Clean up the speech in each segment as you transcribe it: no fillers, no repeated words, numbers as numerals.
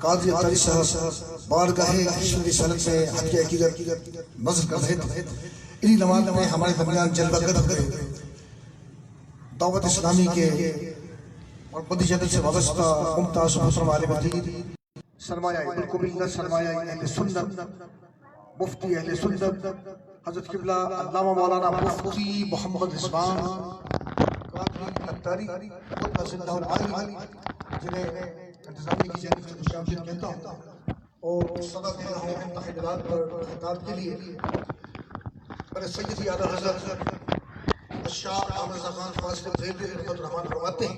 قاضی اطاری صاحب بارگاہ کشمیر رسالت میں حق عقیدت نظر کر رہے تھے. انہی لمحات میں ہمارے درمیان جلوہ گر ہوئے دعوت اسلامی کے اور بدی جدید سے وابستہ ممتاز محترم عالم دین سرمایہ بالکل سرمایہ اہل سنت مفتی اہل سنت حضرت قبلہ علامہ مولانا مفتی محمد رضوان قاضی اطاری قدس اللہ العالی جنہیں انتظامیہ کی جانب سے خوش آمدید کہتا ہوں اور صدا دے رہا ہوں انتخابات پر خطاب کے لیے میرے سیدی اعلیٰ حضرت شاہ احمد رضا خان فاضل بریلوی رحمۃ الرحمن فرماتے ہیں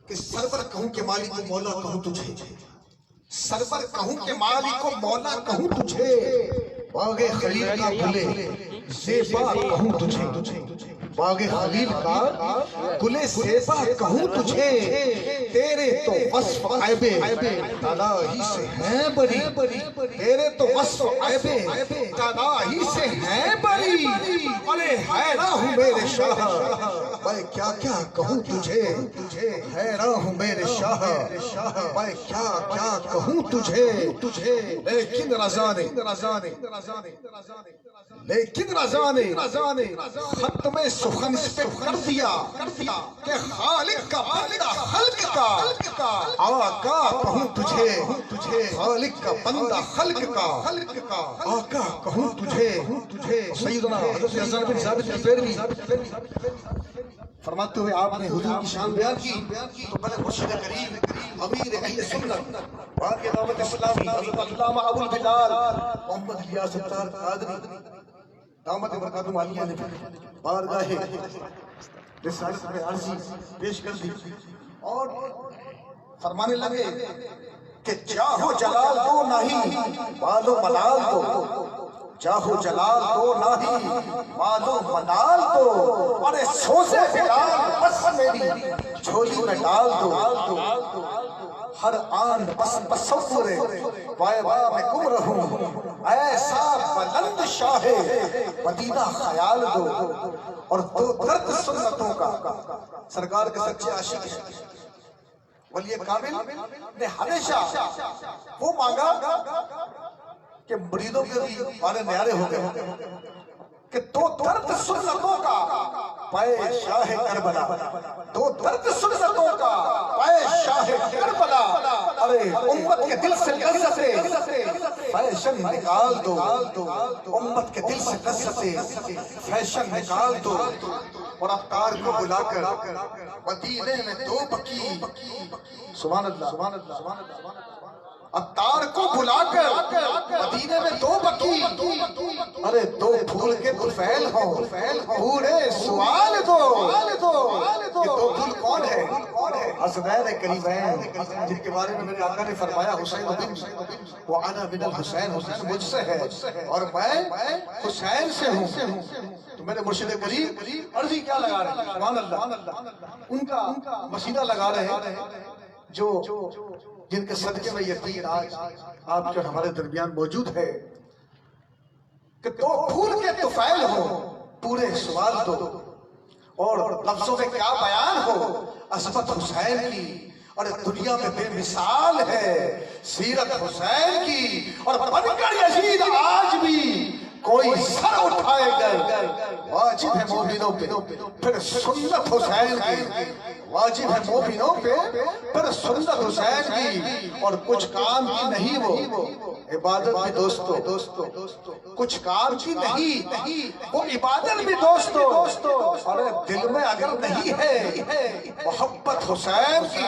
کہ سرور کہوں کہ مالک کو مولا کہوں تجھے، سرور کہوں کہ مالک کو مولا کہوں تجھے، باغ خلیل کا گلے زیبا کہوں تجھے، باغ خلیل کا گلے زیبا کہوں تجھے، تیرے تو وصف عیب تناہی سے ہیں بری، تیرے تو وصف عیب تناہی سے ہیں بری، ارے حیران ہوں میرے شاہ میں کیا کیا کہوں تجھے، حیران ہوں میرے شاہ میں کیا کیا کہوں تجھے، لیکن رضا نے ختم سخن اس پہ کر دیا کہ خالق کا بندہ خلق کا آقا کہوں تجھے، خالق کا بندہ خلق کا آقا کہوں تجھے. سیدنا حضرت حسن بن ثابت الفیروی فرماتے ہوئے آپ نے حضور کی شان بیان کی تو پہلے مرشد کریم امیر اہل سنت بانی دعوت اسلامی حضرت علامہ ابو البلال محمد الیاس ستار قادری دامت برکاتہ عالیہ نے بارگاہ رسالت میں عرضی پیش کر دی اور فرمانے لگے کہ چاہو جلال دو نہیں مالو ملال دو، چاہو جلال دو نہیں مالو منال دو، ارے سوزے بلال بس میری جھولی میں ڈال دو، ہر آن بس تصور وائبہ میں گم رہوں، ایسا بلند شاہ مدینہ خیال دو. اور دو درد سنتوں کا سرکار کے سچے عاشق ہیں ولی کامل نے ہمیشہ وہ مانگا کہ مریدوں کے بھی مانے نیارے ہو گئے کہ دو درد سنتوں کا پائے شاہ کربلا، دو درد سنتوں کا پائے شاہ کربلا، ارے امت کے دل سے لذت فیشن نکال دو، امت کے دل سے لذت فیشن نکال دو. اور افطار کو بلا کر مدینے میں دو بکی، سبحان اللہ سبحان اللہ سبحان اللہ، افطار کو بلا کر مدینے میں دو بکی، ارے دو پھول کے طفیل ہوں پورے سوال دو. یہ دو پھول کون ہے؟ حسنین کریمین جن کے بارے میں میرے آقا نے فرمایا حسین بن وَأَنَا مِنَ الْحُسَيْنِ، حسین مجھ سے ہے اور میں حسین سے ہوں. تو میرے مرشد کریم عرضی کیا لگا رہے ہیں؟ سبحان اللہ، ان کا مسیدہ لگا رہے ہیں جو جن کے صدقے میں یقین آج آپ جو ہمارے درمیان موجود ہے کہ دو پھول کے طفیل ہو پورے سوال دو، اور لفظوں میں کیا بیان ہو عظمت حسین کی، اور دنیا میں بے مثال ہے سیرت حسین کی، اور بن کر یزید آج بھی کوئی سر اٹھائے گئے واجب ہے مومنوں پہ پھر سنت حسین کی، واجب ہے مومنوں پہ پھر سنت حسین کی. اور کچھ کام کی نہیں وہ عبادت بھی دوستو، کچھ کام کی نہیں وہ عبادت بھی دوستو، اور دل میں اگر نہیں ہے محبت حسین کی،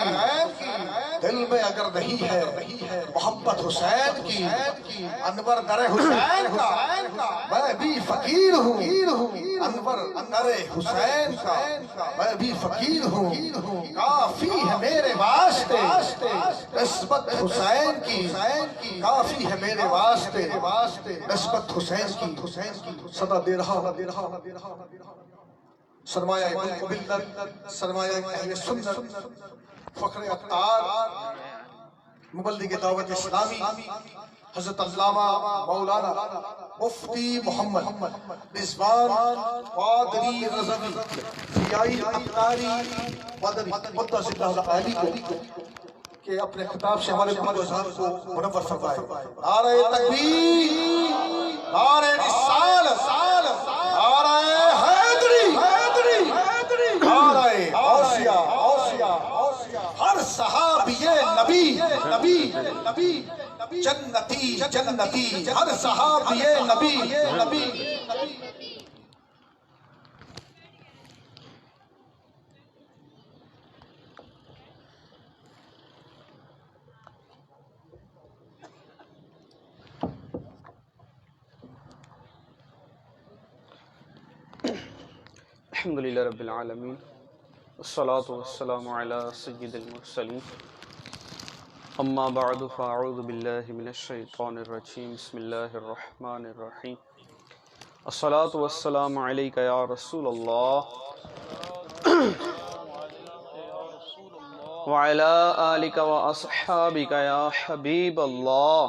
دل میں اگر نہیں ہے محبت حسین کی، انور در حسین کا میں بھی فقیر ہوں، انور در حسین کا میں بھی فقیر ہوں، کافی ہے میرے واسطے نسبت حسین کی، کافی ہے میرے واسطے نسبت حسین کی. صدا دے رہا سرمایہ ملت، سرمایہ اہل سنت، فخر عطار، مبلغ دعوت اسلامی حضرت علامہ مولانا مفتی محمد رضوان قادری رضوی ضیائی اطاری مدنی قدس اللہ العالی کو کہ اپنے خطاب سے ہمارے محمد اذہان کو منور فرمائے. نعرہ تکبیر، نعرہ رسالت، نعرہ حیدری، نعرہ اوصیاء، ہر صحابی نبی جنتی، ہر صحابی نبی. الحمدللہ رب العالمین والصلاة والسلام علی سید المرسلین اما بعد فاعوذ باللہ من الشیطان الرجیم بسم اللہ الرحمن الرحیم الصلاة والسلام علیک یا رسول اللہ وعلی آلک واصحابک یا حبیب اللہ.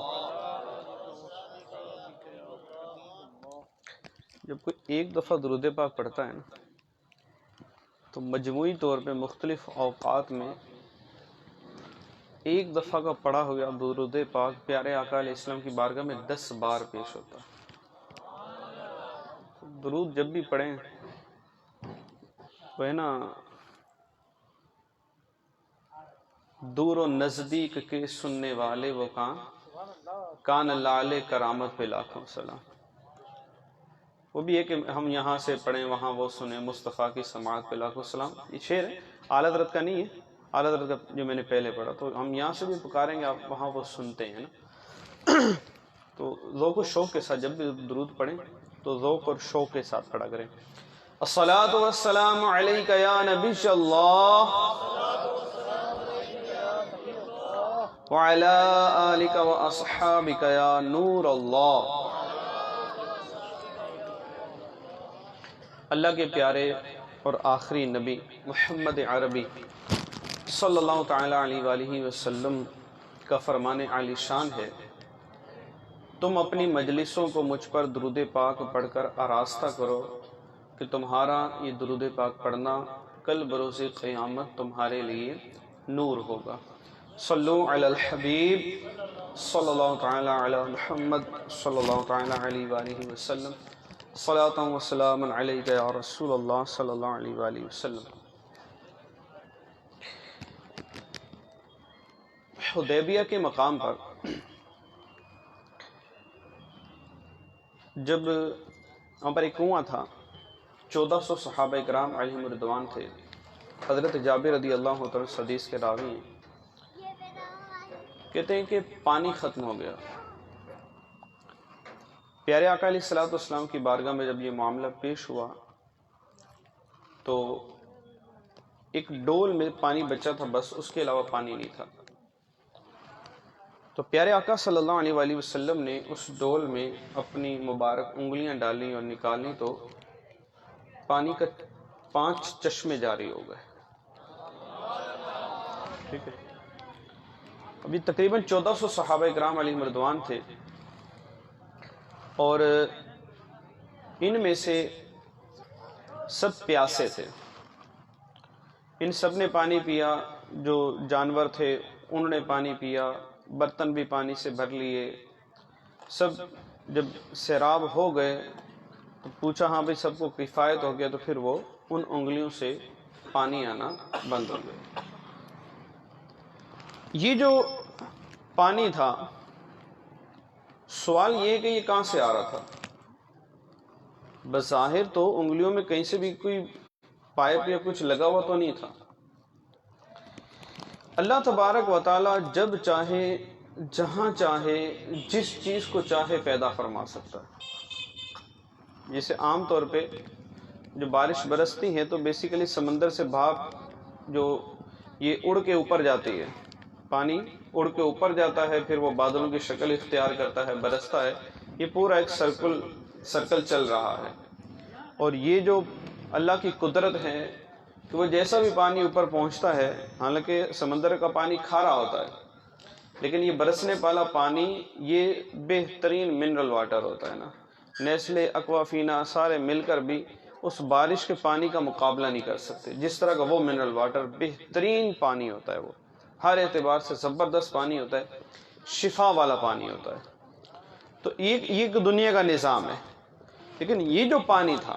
جب کوئی ایک دفعہ درود پاک پڑھتا ہے نا تو مجموعی طور پہ مختلف اوقات میں ایک دفعہ کا پڑھا ہوا درود پاک پیارے آقا علیہ السلام کی بارگاہ میں 10 بار پیش ہوتا ہے. درود جب بھی پڑھیں وہ ہے نا دور و نزدیک کے سننے والے وہ کان لالے کرامت پہ لاکھوں سلام. وہ بھی ہے کہ ہم یہاں سے پڑھیں وہاں وہ سنیں مصطفیٰ کی سماعت پہ لاکھوں سلام. یہ شعر ہے، اعلیٰ حضرت کا نہیں ہے، اعلیٰ حضرت کا جو میں نے پہلے پڑھا. تو ہم یہاں سے بھی پکاریں گے، آپ وہاں وہ سنتے ہیں نا. تو ذوق و شوق کے ساتھ جب بھی درود پڑھیں تو ذوق اور شوق کے ساتھ پڑھا کریں. الصلاۃ والسلام علیک یا نبی اللہ وعلی آلک واصحابک یا نور اللہ. اللہ کے پیارے اور آخری نبی محمد عربی صلی اللہ تعالیٰ علیہ وآلہ وسلم کا فرمان عالی شان ہے، تم اپنی مجلسوں کو مجھ پر درود پاک پڑھ کر آراستہ کرو کہ تمہارا یہ درود پاک پڑھنا کل بروز قیامت تمہارے لیے نور ہوگا. صلو علی الحبیب صلی اللہ تعالیٰ علی محمد صلی اللہ تعالیٰ علیہ وآلہ وسلم. صلاۃ و سلام علیک یا رسول اللہ صلی اللہ علیہ وآلہ وسلم. حدیبیہ کے مقام پر جب وہاں پر ایک کنواں تھا، 1400 صحابہ کرام علیہم رضوان تھے. حضرت جابر رضی اللہ عنہ حدیث کے راوی ہیں، کہتے ہیں کہ پانی ختم ہو گیا. پیارے آقا علیہ الصلوۃ والسلام کی بارگاہ میں جب یہ معاملہ پیش ہوا تو ایک ڈول میں پانی بچا تھا، بس اس کے علاوہ پانی نہیں تھا. تو پیارے آقا صلی اللہ علیہ وآلہ وسلم نے اس ڈول میں اپنی مبارک انگلیاں ڈالیں اور نکالیں تو پانی کا 5 چشمے جاری ہو گئے. ٹھیک ہے، ابھی تقریباً 1400 صحابہ کرام علیہم رضوان تھے اور ان میں سے سب پیاسے تھے. ان سب نے پانی پیا، جو جانور تھے انہوں نے پانی پیا، برتن بھی پانی سے بھر لیے. سب جب سیراب ہو گئے تو پوچھا ہاں بھئی سب کو کفایت ہو گیا، تو پھر وہ ان انگلیوں سے پانی آنا بند ہو گیا. یہ جو پانی تھا، سوال یہ ہے کہ یہ کہاں سے آ رہا تھا؟ بظاہر تو انگلیوں میں کہیں سے بھی کوئی پائپ یا کچھ لگا ہوا تو نہیں تھا. اللہ تبارک و تعالی جب چاہے، جہاں چاہے، جس چیز کو چاہے پیدا فرما سکتا ہے. جیسے عام طور پہ جو بارش برستی ہے تو بیسیکلی سمندر سے بھاپ جو یہ اڑ کے اوپر جاتی ہے، پانی اڑ کے اوپر جاتا ہے، پھر وہ بادلوں کی شکل اختیار کرتا ہے، برستا ہے. یہ پورا ایک سرکل چل رہا ہے. اور یہ جو اللہ کی قدرت ہے کہ وہ جیسا بھی پانی اوپر پہنچتا ہے، حالانکہ سمندر کا پانی کھارا ہوتا ہے لیکن یہ برسنے والا پانی یہ بہترین منرل واٹر ہوتا ہے نا. نیسلے، اکوافینا سارے مل کر بھی اس بارش کے پانی کا مقابلہ نہیں کر سکتے. جس طرح کا وہ منرل واٹر بہترین پانی ہوتا ہے، وہ ہر اعتبار سے زبردست پانی ہوتا ہے، شفا والا پانی ہوتا ہے. تو یہ ایک دنیا کا نظام ہے. لیکن یہ جو پانی تھا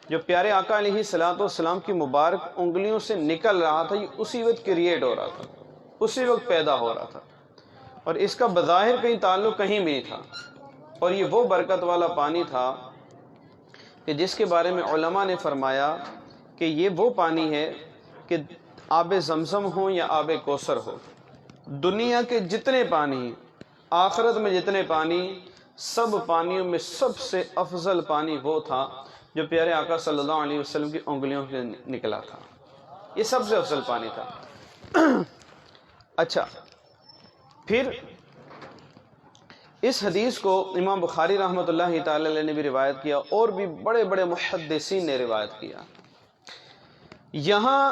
جو پیارے آقا علیہ الصلوۃ والسلام کی مبارک انگلیوں سے نکل رہا تھا، یہ اسی وقت کریٹ ہو رہا تھا، اسی وقت پیدا ہو رہا تھا، اور اس کا بظاہر کہیں تعلق کہیں بھی نہیں تھا. اور یہ وہ برکت والا پانی تھا کہ جس کے بارے میں علماء نے فرمایا کہ یہ وہ پانی ہے کہ آب زمزم ہو یا آب کوثر ہو، دنیا کے جتنے پانی، آخرت میں جتنے پانی، سب پانیوں میں سب سے افضل پانی وہ تھا جو پیارے آقا صلی اللہ علیہ وسلم کی انگلیوں سے نکلا تھا. یہ سب سے افضل پانی تھا. اچھا، پھر اس حدیث کو امام بخاری رحمۃ اللہ تعالی علیہ نے بھی روایت کیا، اور بھی بڑے بڑے محدثین نے روایت کیا. یہاں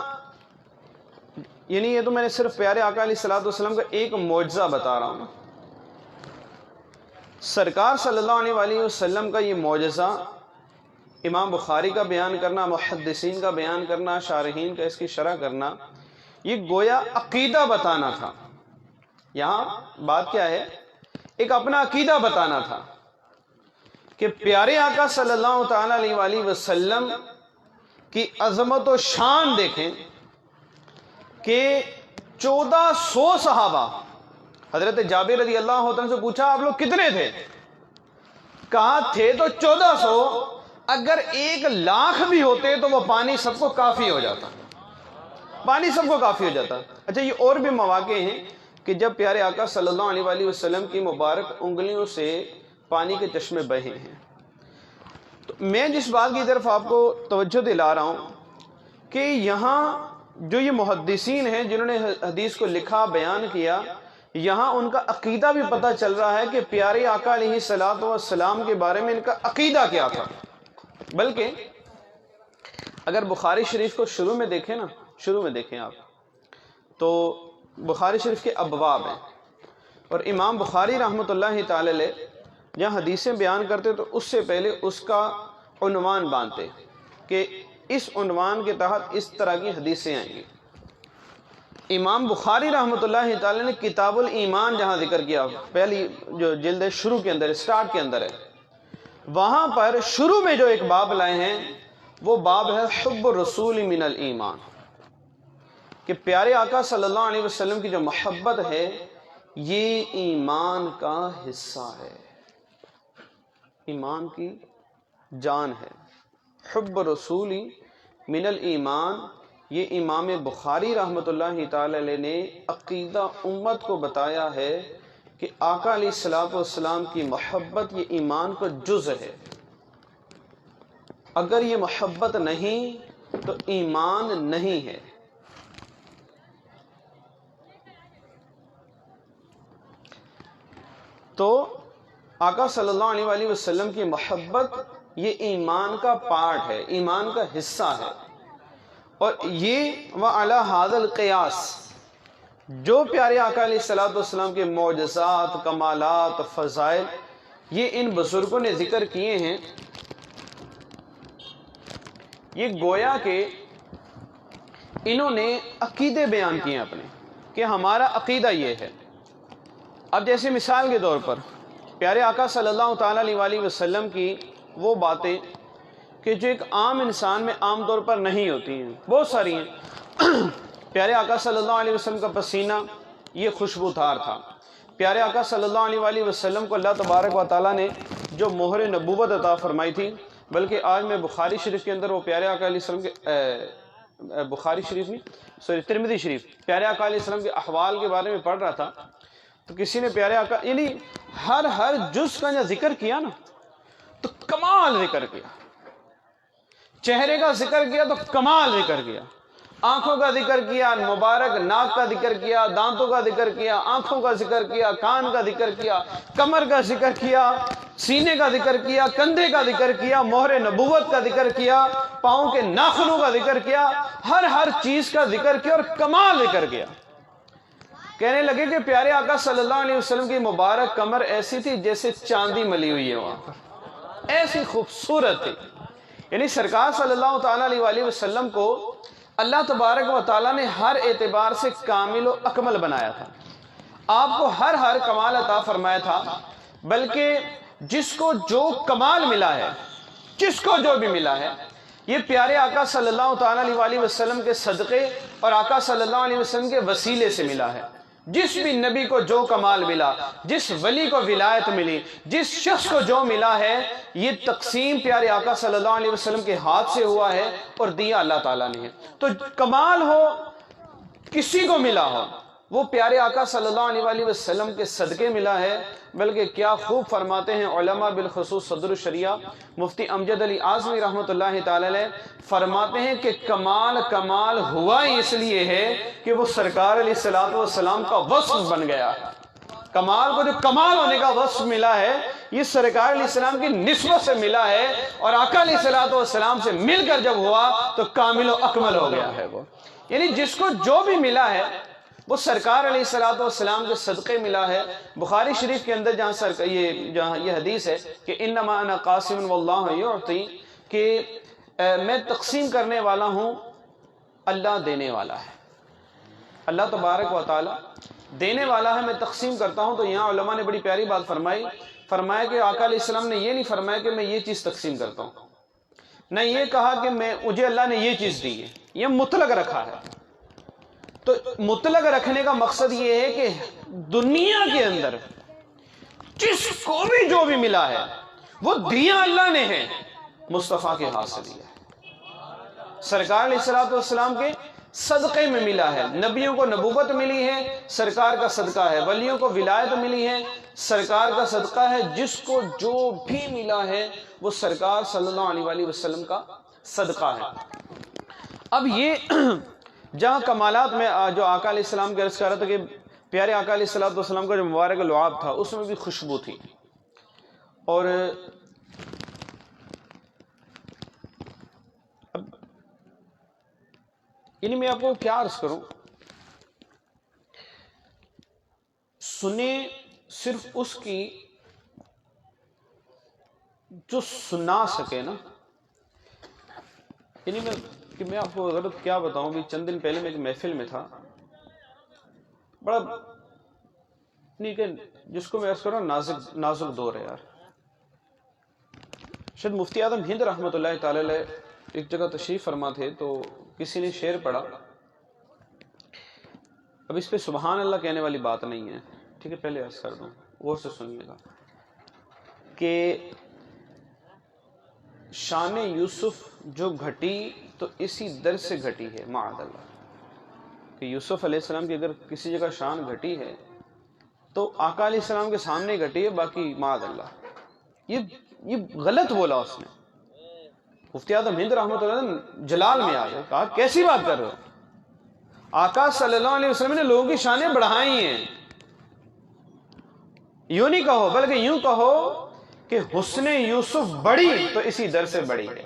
یعنی یہ تو میں نے صرف پیارے آقا علیہ الصلوۃ والسلام کا ایک معجزہ بتا رہا ہوں. سرکار صلی اللہ علیہ وآلہ وسلم کا یہ معجزہ امام بخاری کا بیان کرنا، محدثین کا بیان کرنا، شارحین کا اس کی شرح کرنا، یہ گویا عقیدہ بتانا تھا. یہاں بات کیا ہے؟ ایک اپنا عقیدہ بتانا تھا کہ پیارے آقا صلی اللہ تعالی علیہ وآلہ وسلم کی عظمت و شان دیکھیں کہ 1400 صحابہ، حضرت جابر رضی اللہ عنہ سے پوچھا آپ لوگ کتنے تھے؟ کہا تھے تو 1400، اگر 1,00,000 بھی ہوتے تو وہ پانی سب کو کافی ہو جاتا، پانی سب کو کافی ہو جاتا. اچھا، یہ اور بھی مواقع ہیں کہ جب پیارے آقا صلی اللہ علیہ وآلہ وسلم کی مبارک انگلیوں سے پانی کے چشمے بہے ہیں. تو میں جس بات کی طرف آپ کو توجہ دلا رہا ہوں کہ یہاں جو یہ محدثین ہیں جنہوں نے حدیث کو لکھا، بیان کیا، یہاں ان کا عقیدہ بھی پتہ چل رہا ہے کہ پیارے آقا علیہ الصلوۃ والسلام کے بارے میں ان کا عقیدہ کیا تھا. بلکہ اگر بخاری شریف کو شروع میں دیکھیں نا، شروع میں دیکھیں آپ، تو بخاری شریف کے ابواب ہیں، اور امام بخاری رحمۃ اللہ تعالی علیہ جہاں حدیثیں بیان کرتے تو اس سے پہلے اس کا عنوان باندھتے کہ اس عنوان کے تحت اس طرح کی حدیثیں آئیں گی. امام بخاری رحمۃ اللہ تعالی نے کتاب الایمان جہاں ذکر کیا، پہلی جو جلد ہے، شروع کے اندر، سٹارٹ کے اندر ہے، وہاں پر شروع میں جو ایک باب لائے ہیں وہ باب ہے حب الرسول من الایمان، کہ پیارے آقا صلی اللہ علیہ وسلم کی جو محبت ہے یہ ایمان کا حصہ ہے، ایمان کی جان ہے. حب رسول من الایمان، یہ امام بخاری رحمۃ اللہ تعالی علیہ نے عقیدہ امت کو بتایا ہے کہ آقا علیہ الصلوۃ والسلام کی محبت یہ ایمان کا جز ہے. اگر یہ محبت نہیں تو ایمان نہیں ہے. تو آقا صلی اللہ علیہ وآلہ وسلم کی محبت یہ ایمان کا پارٹ ہے، ایمان کا حصہ ہے. اور یہ وعلی ھذا القیاس، جو پیارے آقا علیہ الصلوۃ والسلام کے معجزات، کمالات، فضائل یہ ان بزرگوں نے ذکر کیے ہیں، یہ گویا کہ انہوں نے عقیدے بیان کیے ہیں اپنے کہ ہمارا عقیدہ یہ ہے. اب جیسے مثال کے طور پر پیارے آقا صلی اللہ تعالی علیہ وآلہ وسلم کی وہ باتیں کہ جو ایک عام انسان میں عام طور پر نہیں ہوتی ہیں، بہت ساری ہیں. پیارے آقا صلی اللہ علیہ وسلم کا پسینہ یہ خوشبودار تھا. پیارے آقا صلی اللہ علیہ وآلہ وسلم کو اللہ تبارک و تعالیٰ نے جو مہر نبوت عطا فرمائی تھی، بلکہ آج میں بخاری شریف کے اندر وہ پیارے آقا علیہ السلام کے بخاری شریف نہیں سوری ترمذی شریف، پیارے آقا علیہ السلام کے احوال کے بارے میں پڑھ رہا تھا، تو کسی نے پیارے آقا یعنی ہر جز کا جو ذکر کیا نا تو کمال ذکر کیا. چہرے کا ذکر کیا تو کمال ذکر کیا، آنکھوں کا ذکر کیا، مبارک ناک کا ذکر کیا، دانتوں کا ذکر کیا، آنکھوں کا ذکر کیا، کان کا ذکر کیا، کمر کا ذکر کیا، سینے کا ذکر کیا، کندھے کا ذکر کیا، مہر نبوت کا ذکر کیا، پاؤں کے ناخنوں کا ذکر کیا، ہر چیز کا ذکر کیا اور کمال ذکر کیا. کہنے لگے کہ پیارے آقا صلی اللہ علیہ وسلم کی مبارک کمر ایسی تھی جیسے چاندی ملی ہوئی ہے، وہاں پر ایسی خوبصورت تھی. یعنی سرکار صلی اللہ تعالیٰ علیہ وآلہ وسلم کو اللہ تبارک و تعالیٰ نے ہر اعتبار سے کامل و اکمل بنایا تھا، آپ کو ہر کمال عطا فرمایا تھا، بلکہ جس کو جو کمال ملا ہے، جس کو جو بھی ملا ہے، یہ پیارے آقا صلی اللہ تعالیٰ علیہ وسلم کے صدقے اور آقا صلی اللہ علیہ وسلم کے وسیلے سے ملا ہے۔ جس بھی نبی کو جو کمال ملا، جس ولی کو ولایت ملی، جس شخص کو جو ملا ہے، یہ تقسیم پیارے آقا صلی اللہ علیہ وسلم کے ہاتھ سے ہوا ہے اور دیا اللہ تعالیٰ نے ہے۔ تو کمال ہو کسی کو ملا ہو، وہ پیارے آقا صلی اللہ علیہ وسلم کے صدقے ملا ہے۔ بلکہ کیا خوب فرماتے ہیں علماء، بالخصوص صدر الشریعہ مفتی امجد علی اعظمی رحمۃ اللہ تعالی علیہ، فرماتے ہیں کہ کمال ہوا ہی اس لیے ہے کہ وہ سرکار علیہ الصلوۃ والسلام کا وصف بن گیا۔ کمال کو جو کمال ہونے کا وصف ملا ہے، یہ سرکار علیہ السلام کی نسبت سے ملا ہے، اور آقا علیہ الصلوۃ والسلام سے مل کر جب ہوا تو کامل و اکمل ہو گیا ہے وہ۔ یعنی جس کو جو بھی ملا ہے وہ سرکار علیہ الصلوۃ والسلام کے صدقے ملا ہے۔ بخاری شریف کے اندر جہاں یہ حدیث ہے کہ انما انا قاسم واللہ یعطی، کہ میں تقسیم کرنے والا ہوں، اللہ دینے والا ہے، اللہ تبارک و تعالی دینے والا ہے، میں تقسیم کرتا ہوں۔ تو یہاں علماء نے بڑی پیاری بات فرمایا کہ آقا علیہ السلام نے یہ نہیں فرمایا کہ میں یہ چیز تقسیم کرتا ہوں، نہ یہ کہا کہ مجھے اللہ نے یہ چیز دی ہے، یہ مطلق رکھا ہے۔ تو مطلق رکھنے کا مقصد یہ ہے کہ دنیا کے اندر جس کو بھی جو بھی ملا ہے وہ دیا اللہ نے ہے، مصطفیٰ کے ہاتھ سے دیا ہے، سرکار علیہ الصلوۃ والسلام کے صدقے میں ملا ہے۔ نبیوں کو نبوت ملی ہے، سرکار کا صدقہ ہے، ولیوں کو ولایت ملی ہے، سرکار کا صدقہ ہے۔ جس کو جو بھی ملا ہے وہ سرکار صلی اللہ علیہ وسلم کا صدقہ ہے۔ اب یہ جہاں کمالات میں جو آقا علیہ السلام کے عرض کر رہا تھا کہ پیارے آقا علیہ الصلوۃ والسلام کا جو مبارک لعاب تھا اس میں بھی خوشبو تھی، اور اب یعنی میں آپ کو کیا عرض کروں، سنیں صرف اس کی جو سنا سکے نا۔ یعنی میں آپ کو اگر کیا بتاؤں، بھی چند دن پہلے میں ایک محفل میں تھا، بڑا نہیں کہ جس کو میں عرض کروں نازک دور ہے یار۔ شاید مفتی اعظم ہند رحمۃ اللہ تعالی علیہ ایک جگہ تشریف فرما تھے، تو کسی نے شعر پڑھا۔ اب اس پہ سبحان اللہ کہنے والی بات نہیں ہے، ٹھیک ہے، پہلے عرض کر دوں، غور سے سنیے گا کہ شان یوسف جو گھٹی تو اسی در سے گھٹی ہے، معاذ اللہ، کہ یوسف علیہ السلام کی اگر کسی جگہ شان گھٹی ہے تو آقا علیہ السلام کے سامنے گھٹی ہے، باقی معاذ اللہ یہ غلط بولا اس نے۔ مفتی اعظم ہند رحمۃ اللہ جلال میں آ گئے، کہا کیسی بات کر رہے ہو، آقا صلی اللہ علیہ وسلم نے لوگوں کی شانیں بڑھائی ہیں۔ یوں نہیں کہو، بلکہ یوں کہو کہ حسن یوسف بڑی تو اسی در سے بڑی ہے۔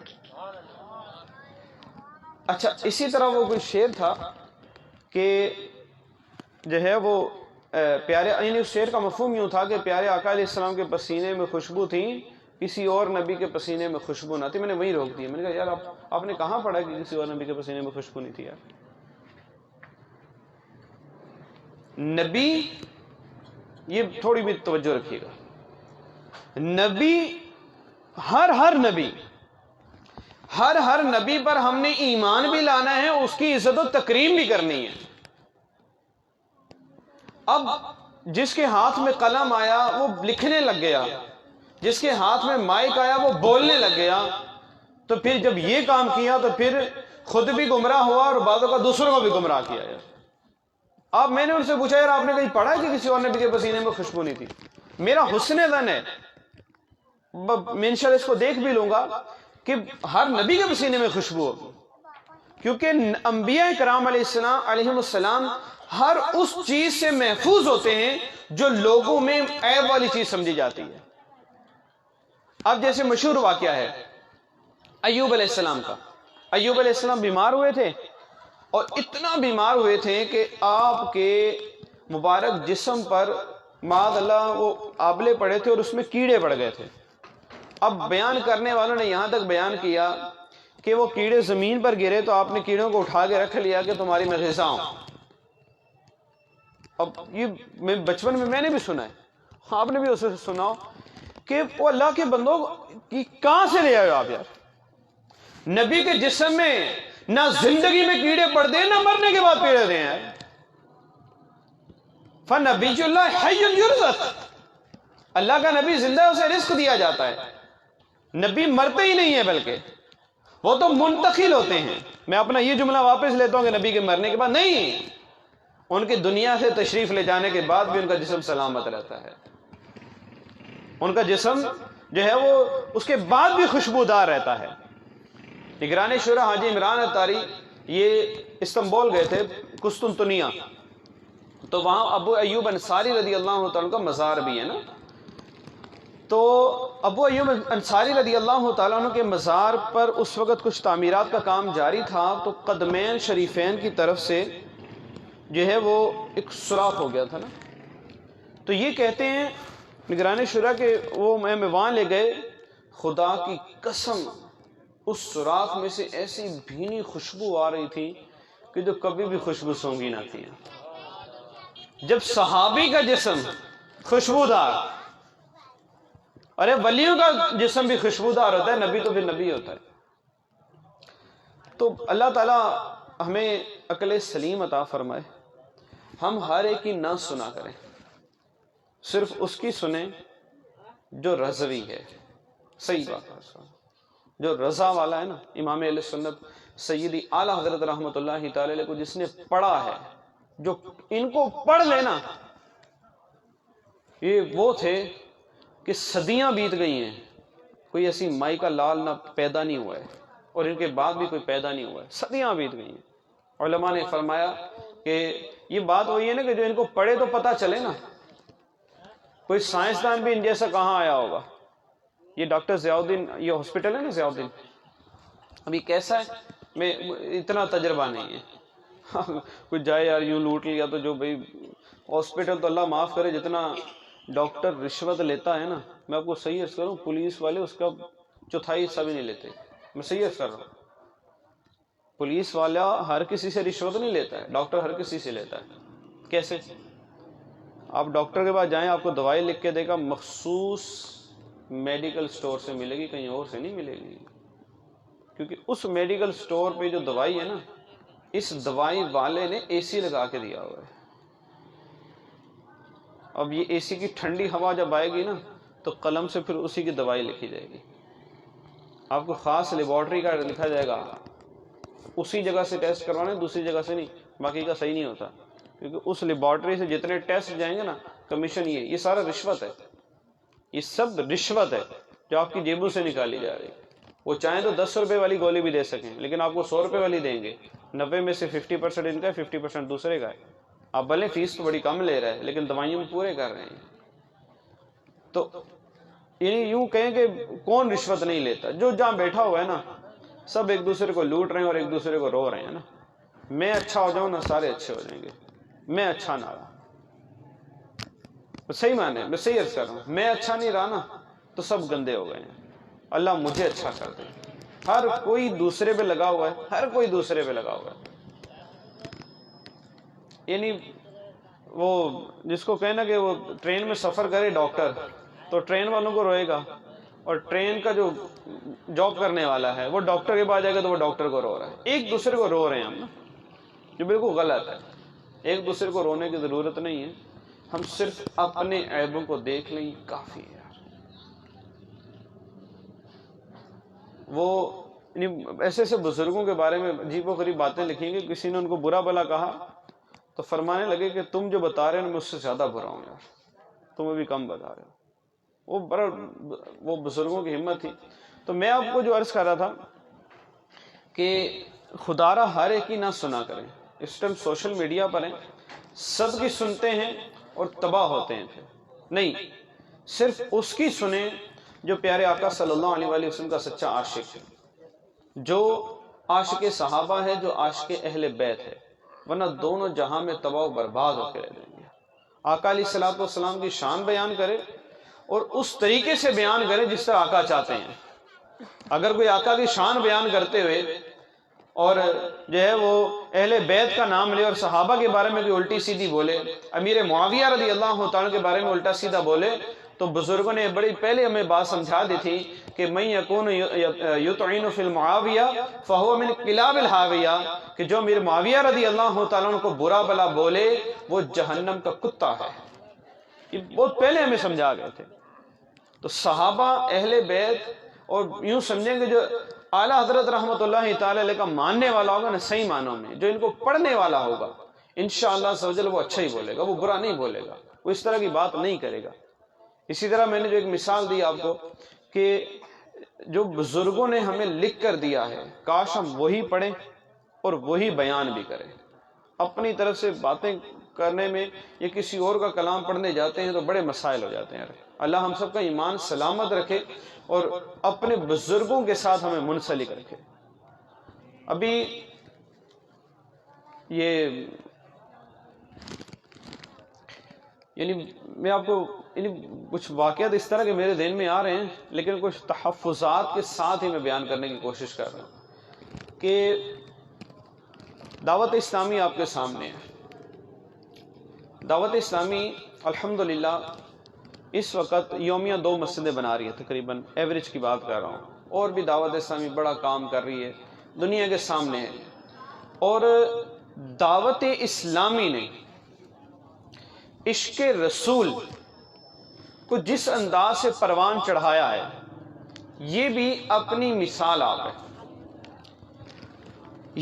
اچھا، اسی طرح وہ کوئی شعر تھا کہ جو ہے وہ پیارے، یعنی اس شعر کا مفہوم یوں تھا کہ پیارے آقا علیہ السلام کے پسینے میں خوشبو تھی، کسی اور نبی کے پسینے میں خوشبو نہ تھی۔ میں نے وہی روک دیا، میں نے کہا یار آپ نے کہاں پڑھا کہ کسی اور نبی کے پسینے میں خوشبو نہیں تھی یار؟ نبی، یہ تھوڑی بھی توجہ رکھیے گا، نبی ہر نبی پر ہم نے ایمان بھی لانا ہے، اس کی عزت و تکریم بھی کرنی ہے۔ اب جس کے ہاتھ میں قلم آیا وہ لکھنے لگ گیا، جس کے ہاتھ میں مائک آیا وہ بولنے لگ گیا، تو پھر جب یہ کام کیا تو پھر خود بھی گمراہ ہوا اور بعضوں کا دوسروں کو بھی گمراہ کیا یار۔ اب میں نے ان سے پوچھا یار آپ نے کہیں پڑھا ہے کہ کسی اور نبی کے پسینے میں خوشبو نہیں تھی؟ میرا حسن ظن ہے، میں انشاءاللہ اس کو دیکھ بھی لوں گا کہ ہر نبی کے پسینے میں خوشبو ہوگی، کیونکہ انبیاء کرام علیہ السلام ہر اس چیز سے محفوظ ہوتے ہیں جو لوگوں میں عیب والی چیز سمجھی جاتی ہے۔ اب جیسے مشہور واقعہ ہے ایوب علیہ السلام کا۔ ایوب علیہ السلام بیمار ہوئے تھے، اور اتنا بیمار ہوئے تھے کہ آپ کے مبارک جسم پر معاذ اللہ وہ آبلے پڑے تھے اور اس میں کیڑے پڑ گئے تھے۔ اب بیان کرنے والوں نے یہاں تک بیان کیا کہ وہ کیڑے زمین پر گرے تو آپ نے کیڑوں کو اٹھا کے رکھ لیا کہ تمہاری میں غذا ہوں. اب یہ میں بچپن میں نے بھی سنا ہے، آپ نے بھی اسے سنا ہو کہ وہ اللہ کے بندوں کہاں سے لے آئے آپ یار؟ نبی کے جسم میں نہ زندگی میں کیڑے پڑتے ہیں نہ مرنے کے بعد کیڑے رہے ہیں. فَنَبِيُّ اللَّهِ حَيٌّ يُرْزَقُ، اللہ کا نبی زندہ ہے، اسے رزق دیا جاتا ہے. نبی مرتے ہی نہیں ہے بلکہ وہ تو منتقل ہوتے ہیں. میں اپنا یہ جملہ واپس لیتا ہوں کہ نبی کے مرنے کے بعد نہیں، ان کی دنیا سے تشریف لے جانے کے بعد بھی ان کا جسم سلامت رہتا ہے. ان کا جسم جو ہے وہ اس کے بعد بھی خوشبودار رہتا ہے. نگران شورا حاجی عمران اتاری یہ استنبول گئے تھے، قسطنطنیہ، تو وہاں ابو ایوب انصاری رضی اللہ تعالیٰ کا مزار بھی ہے نا. تو ابو ایوب انصاری رضی اللہ تعالیٰ عنہ کے مزار پر اس وقت کچھ تعمیرات کا کام جاری تھا، تو قدمین شریفین کی طرف سے جو ہے وہ ایک سوراخ ہو گیا تھا نا. تو یہ کہتے ہیں نگران شورا کہ وہ میں وہاں لے گئے، خدا کی قسم اس سوراخ میں سے ایسی بھینی خوشبو آ رہی تھی کہ جو کبھی بھی خوشبو سونگھی نہ تھی. جب صحابی کا جسم خوشبودار، ارے ولیوں کا جسم بھی خوشبودار ہوتا ہے، نبی تو پھر نبی ہوتا ہے. تو اللہ تعالیٰ ہمیں عقل سلیم عطا فرمائے. ہم ہر ایک کی نہ سنا کریں، صرف اس کی سنیں جو رضوی ہے. صحیح بات ہے، جو رضا والا ہے نا. امام اہل سنت سیدی اعلیٰ حضرت رحمۃ اللہ تعالی علیہ کو جس نے پڑھا ہے، جو ان کو پڑھ لینا، یہ وہ تھے کہ صدیاں بیت گئی ہیں، کوئی ایسی مائی کا لال نہ پیدا نہیں ہوا ہے، اور ان کے بعد بھی کوئی پیدا نہیں ہوا ہے. صدیاں بیت گئی ہیں. علماء نے فرمایا کہ یہ بات وہی ہے نا کہ جو ان کو پڑھے تو پتہ چلے نا. کوئی سائنسدان بھی ان جیسا کہاں آیا ہوگا. یہ ڈاکٹر ضیاء الدین، یہ ہاسپٹل ہے نا ضیاء الدین، ابھی کیسا ہے میں اتنا تجربہ نہیں ہے. کچھ جائے یار یوں لوٹ لیا تو جو بھائی ہاسپٹل تو اللہ معاف کرے جتنا ڈاکٹر رشوت لیتا ہے نا، میں آپ کو صحیح عرض کروں، پولیس والے اس کا چوتھائی حصہ بھی نہیں لیتے. میں صحیح عرض کر رہا ہوں، پولیس والا ہر کسی سے رشوت نہیں لیتا ہے، ڈاکٹر ہر کسی سے لیتا ہے. کیسے؟ آپ ڈاکٹر کے پاس جائیں، آپ کو دوائی لکھ کے دے گا، مخصوص میڈیکل سٹور سے ملے گی، کہیں اور سے نہیں ملے گی. کیونکہ اس میڈیکل سٹور پہ جو دوائی ہے نا، اس دوائی والے نے اے سی لگا کے دیا ہوا ہے. اب یہ اے سی کی ٹھنڈی ہوا جب آئے گی نا تو قلم سے پھر اسی کی دوائی لکھی جائے گی. آپ کو خاص لیبارٹری کا لکھا جائے گا، اسی جگہ سے ٹیسٹ کروانے، دوسری جگہ سے نہیں، باقی کا صحیح نہیں ہوتا. کیونکہ اس لیبارٹری سے جتنے ٹیسٹ جائیں گے نا، کمیشن یہ سارا رشوت ہے. یہ سب رشوت ہے جو آپ کی جیبوں سے نکالی جا رہی ہے. وہ چاہیں تو 10 روپے والی گولی بھی دے سکیں، لیکن آپ کو 100 روپے والی دیں گے. 90 میں سے 50% ان کا ہے، 50% دوسرے کا ہے. آپ بھلے فیس تو بڑی کم لے رہے ہیں لیکن دوائیوں میں پورے کر رہے ہیں. تو یعنی یوں کہیں کہ کون رشوت نہیں لیتا؟ جو جہاں بیٹھا ہوا ہے نا، سب ایک دوسرے کو لوٹ رہے ہیں اور ایک دوسرے کو رو رہے ہیں نا. میں اچھا ہو جاؤں نا، سارے اچھے ہو جائیں گے. میں اچھا نہ رہا، صحیح معنی میں صحیح عرض کر رہا ہوں، میں اچھا نہیں رہا نا تو سب گندے ہو گئے ہیں. اللہ مجھے اچھا کر دے. ہر کوئی دوسرے پہ لگا ہوا ہے، ہر کوئی دوسرے پہ لگا ہوا ہے. یعنی وہ جس کو کہنا کہ وہ ٹرین میں سفر کرے ڈاکٹر، تو ٹرین والوں کو روئے گا، اور ٹرین کا جو جاب کرنے والا ہے وہ ڈاکٹر کے پاس جائے گا تو وہ ڈاکٹر کو رو رہا ہے. ایک دوسرے کو رو رہے ہیں ہم نا، جو بالکل غلط ہے. ایک دوسرے کو رونے کی ضرورت نہیں ہے. ہم صرف اپنے عیبوں کو دیکھ لیں، کافی ہے. وہ ایسے ایسے بزرگوں کے بارے میں عجیب و غریب باتیں لکھی کہ کسی نے ان کو برا بھلا کہا تو فرمانے لگے کہ تم جو بتا رہے ہو میں اس سے زیادہ برا ہوں یار، تم ابھی کم بتا رہے ہو. وہ بزرگوں کی ہمت تھی. تو میں آپ کو جو عرض کر رہا تھا کہ خدا را ہر ایک کی نہ سنا کریں. اس ٹائم سوشل میڈیا پر ہیں، سب کی سنتے ہیں اور تباہ ہوتے ہیں. پھر نہیں، صرف اس کی سنیں جو پیارے آقا صلی اللہ علیہ وآلہ وسلم کا سچا عاشق ہے، جو عاشق صحابہ ہے، جو عاشق اہل بیت ہے، ورنہ دونوں جہاں میں تباہ و برباد ہو کے رہ جائیں گے. آقا علیہ الصلوۃ والسلام کی شان بیان کرے اور اس طریقے سے بیان کرے جس طرح آقا چاہتے ہیں. اگر کوئی آقا کی شان بیان کرتے ہوئے اور جو ہے وہ اہل بیت کا نام لے اور صحابہ کے بارے میں کوئی الٹی سیدھی بولے، امیر معاویہ رضی اللہ تعالیٰ کے بارے میں الٹا سیدھا بولے، تو بزرگوں نے بڑی پہلے ہمیں بات سمجھا دی تھی کہ من یکون یطعن فی المعاویہ فہو من کلاب الحاویہ، کہ جو امیر معاویہ رضی اللہ تعالیٰ کو برا بلا بولے وہ جہنم کا کتا ہے. یہ بہت پہلے ہمیں سمجھا گئے تھے. تو صحابہ، اہل بیت، اور یوں سمجھیں کہ جو اعلیٰ حضرت رحمۃ اللہ تعالی علیہ کا ماننے والا ہوگا نا صحیح معنوں میں، جو ان کو پڑھنے والا ہوگا انشاءاللہ عز و جل وہ اچھا ہی بولے گا، وہ برا نہیں بولے گا، وہ اس طرح کی بات نہیں کرے گا. اسی طرح میں نے جو ایک مثال دی آپ کو کہ جو بزرگوں نے ہمیں لکھ کر دیا ہے کاش ہم وہی پڑھیں اور وہی بیان بھی کریں. اپنی طرف سے باتیں کرنے میں یا کسی اور کا کلام پڑھنے جاتے ہیں تو بڑے مسائل ہو جاتے ہیں. اللہ ہم سب کا ایمان سلامت رکھے اور اپنے بزرگوں کے ساتھ ہمیں منسلک رکھے. ابھی یہ یعنی میں آپ کو کچھ واقعات اس طرح کے میرے ذہن میں آ رہے ہیں، لیکن کچھ تحفظات کے ساتھ ہی میں بیان کرنے کی کوشش کر رہا ہوں کہ دعوت اسلامی آپ کے سامنے ہے. دعوت اسلامی الحمدللہ اس وقت یومیہ 2 مسجدیں بنا رہی ہے، تقریباً ایوریج کی بات کر رہا ہوں، اور بھی دعوت اسلامی بڑا کام کر رہی ہے، دنیا کے سامنے ہے. اور دعوت اسلامی نے عشق رسول کو جس انداز سے پروان چڑھایا ہے یہ بھی اپنی مثال آپ ہے.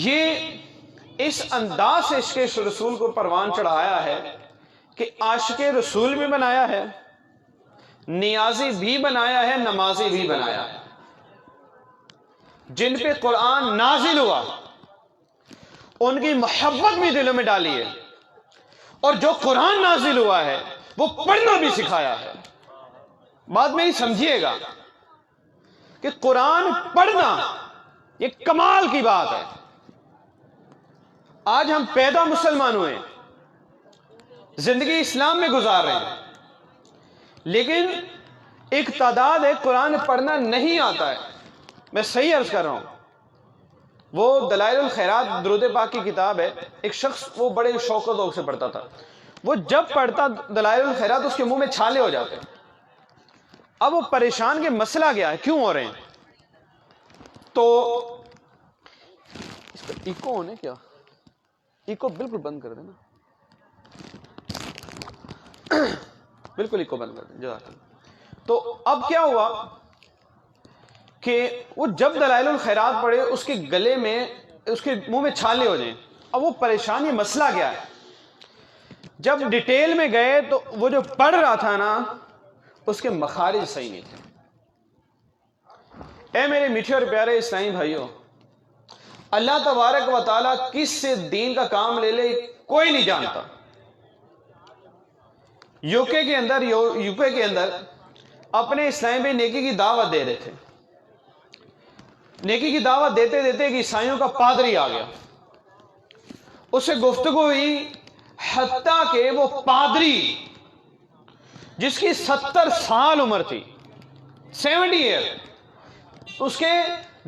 یہ اس انداز سے عشق رسول کو پروان چڑھایا ہے کہ عاشق رسول بھی بنایا ہے، نیازی بھی بنایا ہے، نمازی بھی بنایا ہے. جن پہ قرآن نازل ہوا ان کی محبت بھی دلوں میں ڈالی ہے، اور جو قرآن نازل ہوا ہے وہ پڑھنا بھی سکھایا ہے. بات میری سمجھیے گا کہ قرآن پڑھنا یہ کمال کی بات ہے. آج ہم پیدا مسلمان ہوئے، زندگی اسلام میں گزار رہے ہیں، لیکن ایک تعداد ہے قرآن پڑھنا نہیں آتا ہے. میں صحیح عرض کر رہا ہوں. وہ دلائل الخیرات درود پاک کی کتاب ہے، ایک شخص وہ بڑے شوق و ذوق سے پڑھتا تھا. وہ جب پڑھتا دلائل الخیرات اس کے منہ میں چھالے ہو جاتے. اب وہ پریشان کہ مسئلہ کیا ہے، کیوں ہو رہے ہیں؟ تو اس کا ایکو ہونے کیا، ایکو بالکل بند کر دینا، بالکل ایکو بند کر دیں جزاک اللہ. تو اب کیا ہوا کہ وہ جب دلائل الخیرات پڑھے اس کے گلے میں، اس کے منہ میں چھالے ہو جائیں. اب وہ پریشان، یہ مسئلہ کیا ہے؟ جب ڈیٹیل میں گئے تو وہ جو پڑھ رہا تھا نا اس کے مخارج صحیح نہیں تھے. اے میرے میٹھے اور پیارے اسلامی بھائیوں، اللہ تبارک و تعالیٰ کس سے دین کا کام لے لے کوئی نہیں جانتا. یو کے کے اندر اپنے اسلامی بھائی نیکی کی دعوت دے رہے تھے. نیکی کی دعوت دیتے دیتے کہ عیسائیوں کا پادری آ گیا، اس سے گفتگو ہوئی، حتیٰ کہ وہ پادری جس کی 70 سال عمر تھی، 70 ایئر، اس کے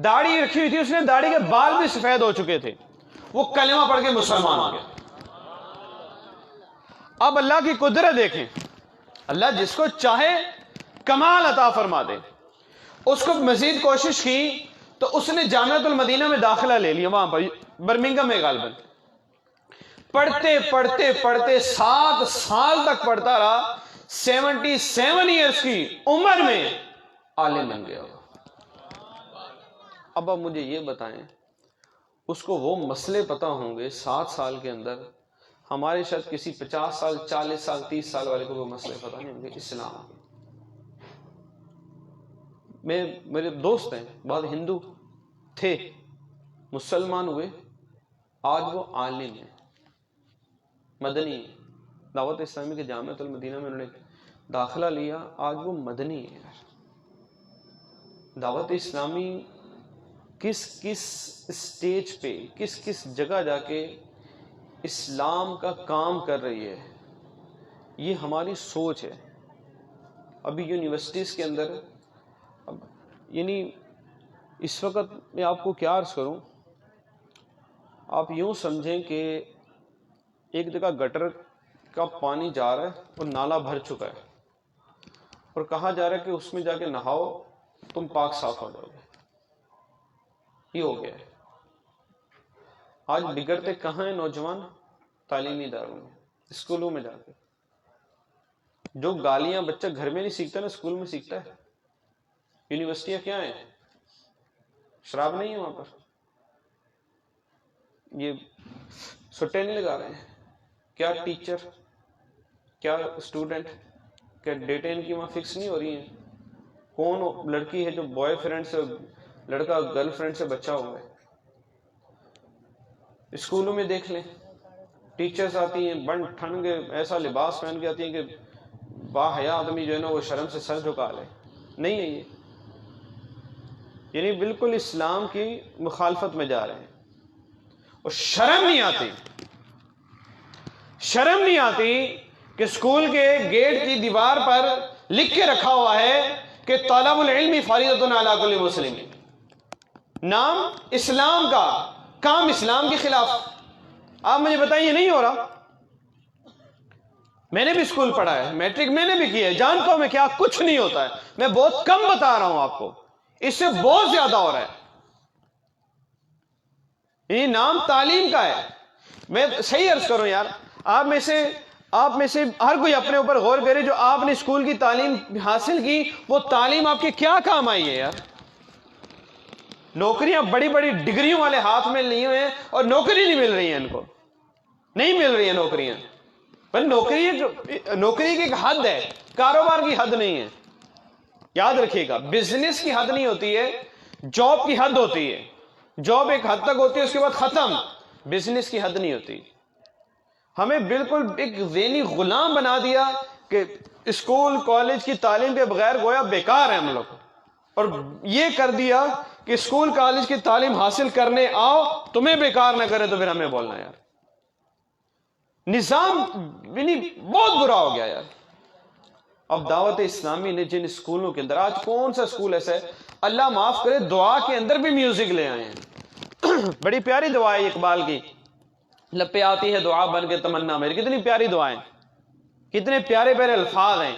داڑھی رکھی ہوئی تھی، اس نے داڑھی کے بال بھی سفید ہو چکے تھے، وہ کلمہ پڑھ کے مسلمان ہو گیا. اب اللہ کی قدرت دیکھیں، اللہ جس کو چاہے کمال عطا فرما دے. اس کو مزید کوشش کی تو اس نے جامعۃ المدینہ میں داخلہ لے لیا، وہاں پر برمنگم میں غالباً. پڑھتے پڑھتے پڑھتے 7 سال تک پڑھتا رہا، 77 ایئرز کی عمر میں عالم بن گیا. اب آپ مجھے یہ بتائیں، اس کو وہ مسئلے پتہ ہوں گے 7 سال کے اندر، ہمارے شاید کسی 50 سال 40 سال 30 سال والے کو وہ مسئلے پتہ نہیں ہوں گے اسلام کے. میرے دوست ہیں بہت ہندو تھے، مسلمان ہوئے، آج وہ عالم ہیں، مدنی ہیں. دعوت اسلامی کے جامعۃ المدینہ میں انہوں نے داخلہ لیا، آج وہ مدنی ہے. دعوت اسلامی کس کس اسٹیج پہ، کس کس جگہ جا کے اسلام کا کام کر رہی ہے، یہ ہماری سوچ ہے. ابھی یونیورسٹیز کے اندر یعنی اس وقت میں آپ کو کیا عرض کروں، آپ یوں سمجھیں کہ ایک جگہ گٹر کا پانی جا رہا ہے اور نالا بھر چکا ہے اور کہا جا رہا ہے کہ اس میں جا کے نہاؤ تم پاک صاف ہو جاؤ گے. یہ ہو گیا ہے. آج بگڑتے کہاں ہیں نوجوان؟ تعلیمی اداروں میں، اسکولوں میں جا کے. جو گالیاں بچہ گھر میں نہیں سیکھتا نا، اسکول میں سیکھتا ہے. یونیورسٹیاں کیا ہیں؟ شراب نہیں ہے وہاں پر، یہ سٹے نہیں لگا رہے ہیں. کیا ٹیچر، کیا اسٹوڈنٹ، کیا ڈیٹیں ان کی وہاں فکس نہیں ہو رہی ہیں؟ کون لڑکی ہے جو بوائے فرینڈ سے، لڑکا گرل فرینڈ سے بچہ ہوا ہے؟ اسکولوں میں دیکھ لیں، ٹیچرز آتی ہیں بن ٹھن کے ایسا لباس پہن کے آتی ہیں کہ باحیا آدمی جو ہے نا وہ شرم سے سر جھکا لے. نہیں ہے یہ، یعنی بالکل اسلام کی مخالفت میں جا رہے ہیں. اور شرم نہیں آتی، شرم نہیں آتی کہ اسکول کے گیٹ کی دیوار پر لکھ کے رکھا ہوا ہے کہ طلب العلم فریضۃ علی کل مسلم. نام اسلام کا، کام اسلام کے خلاف. آپ مجھے بتائیں یہ نہیں ہو رہا؟ میں نے بھی اسکول پڑھا ہے، میٹرک میں نے بھی کیا ہے، جانتا ہوں میں کیا کچھ نہیں ہوتا ہے. میں بہت کم بتا رہا ہوں آپ کو، اس سے بہت زیادہ ہو رہا ہے. یہ نام تعلیم کا ہے. میں صحیح عرض کروں یار، آپ میں سے ہر کوئی اپنے اوپر غور کرے. جو آپ نے اسکول کی تعلیم حاصل کی، وہ تعلیم آپ کے کیا کام آئی ہے یار؟ نوکریاں بڑی بڑی ڈگریوں والے ہاتھ میں لیے ہوئے ہیں اور نوکری نہیں مل رہی ہے، ان کو نہیں مل رہی ہیں نوکریاں. پر نوکری کی ایک حد ہے، کاروبار کی حد نہیں ہے. یاد رکھیے گا، بزنس کی حد نہیں ہوتی ہے، جاب کی حد ہوتی ہے. جاب ایک حد تک ہوتی ہے، اس کے بعد ختم. بزنس کی حد نہیں ہوتی. ہمیں بالکل ایک ذہنی غلام بنا دیا کہ اسکول کالج کی تعلیم کے بغیر گویا بیکار ہے ہم لوگ. اور یہ کر دیا کہ اسکول کالج کی تعلیم حاصل کرنے آؤ، تمہیں بیکار نہ کرے تو پھر ہمیں بولنا یار. نظام بہت برا ہو گیا یار. اب دعوت اسلامی نے جن اسکولوں کے اندر، آج کون سا اسکول ایسا ہے اللہ معاف کرے دعا کے اندر بھی میوزک لے آئے ہیں. بڑی پیاری دعا ہے اقبال کی، لپے آتی ہے دعا بن کے تمنا میری. کتنی پیاری دعائیں، کتنے پیارے پیارے الفاظ ہیں.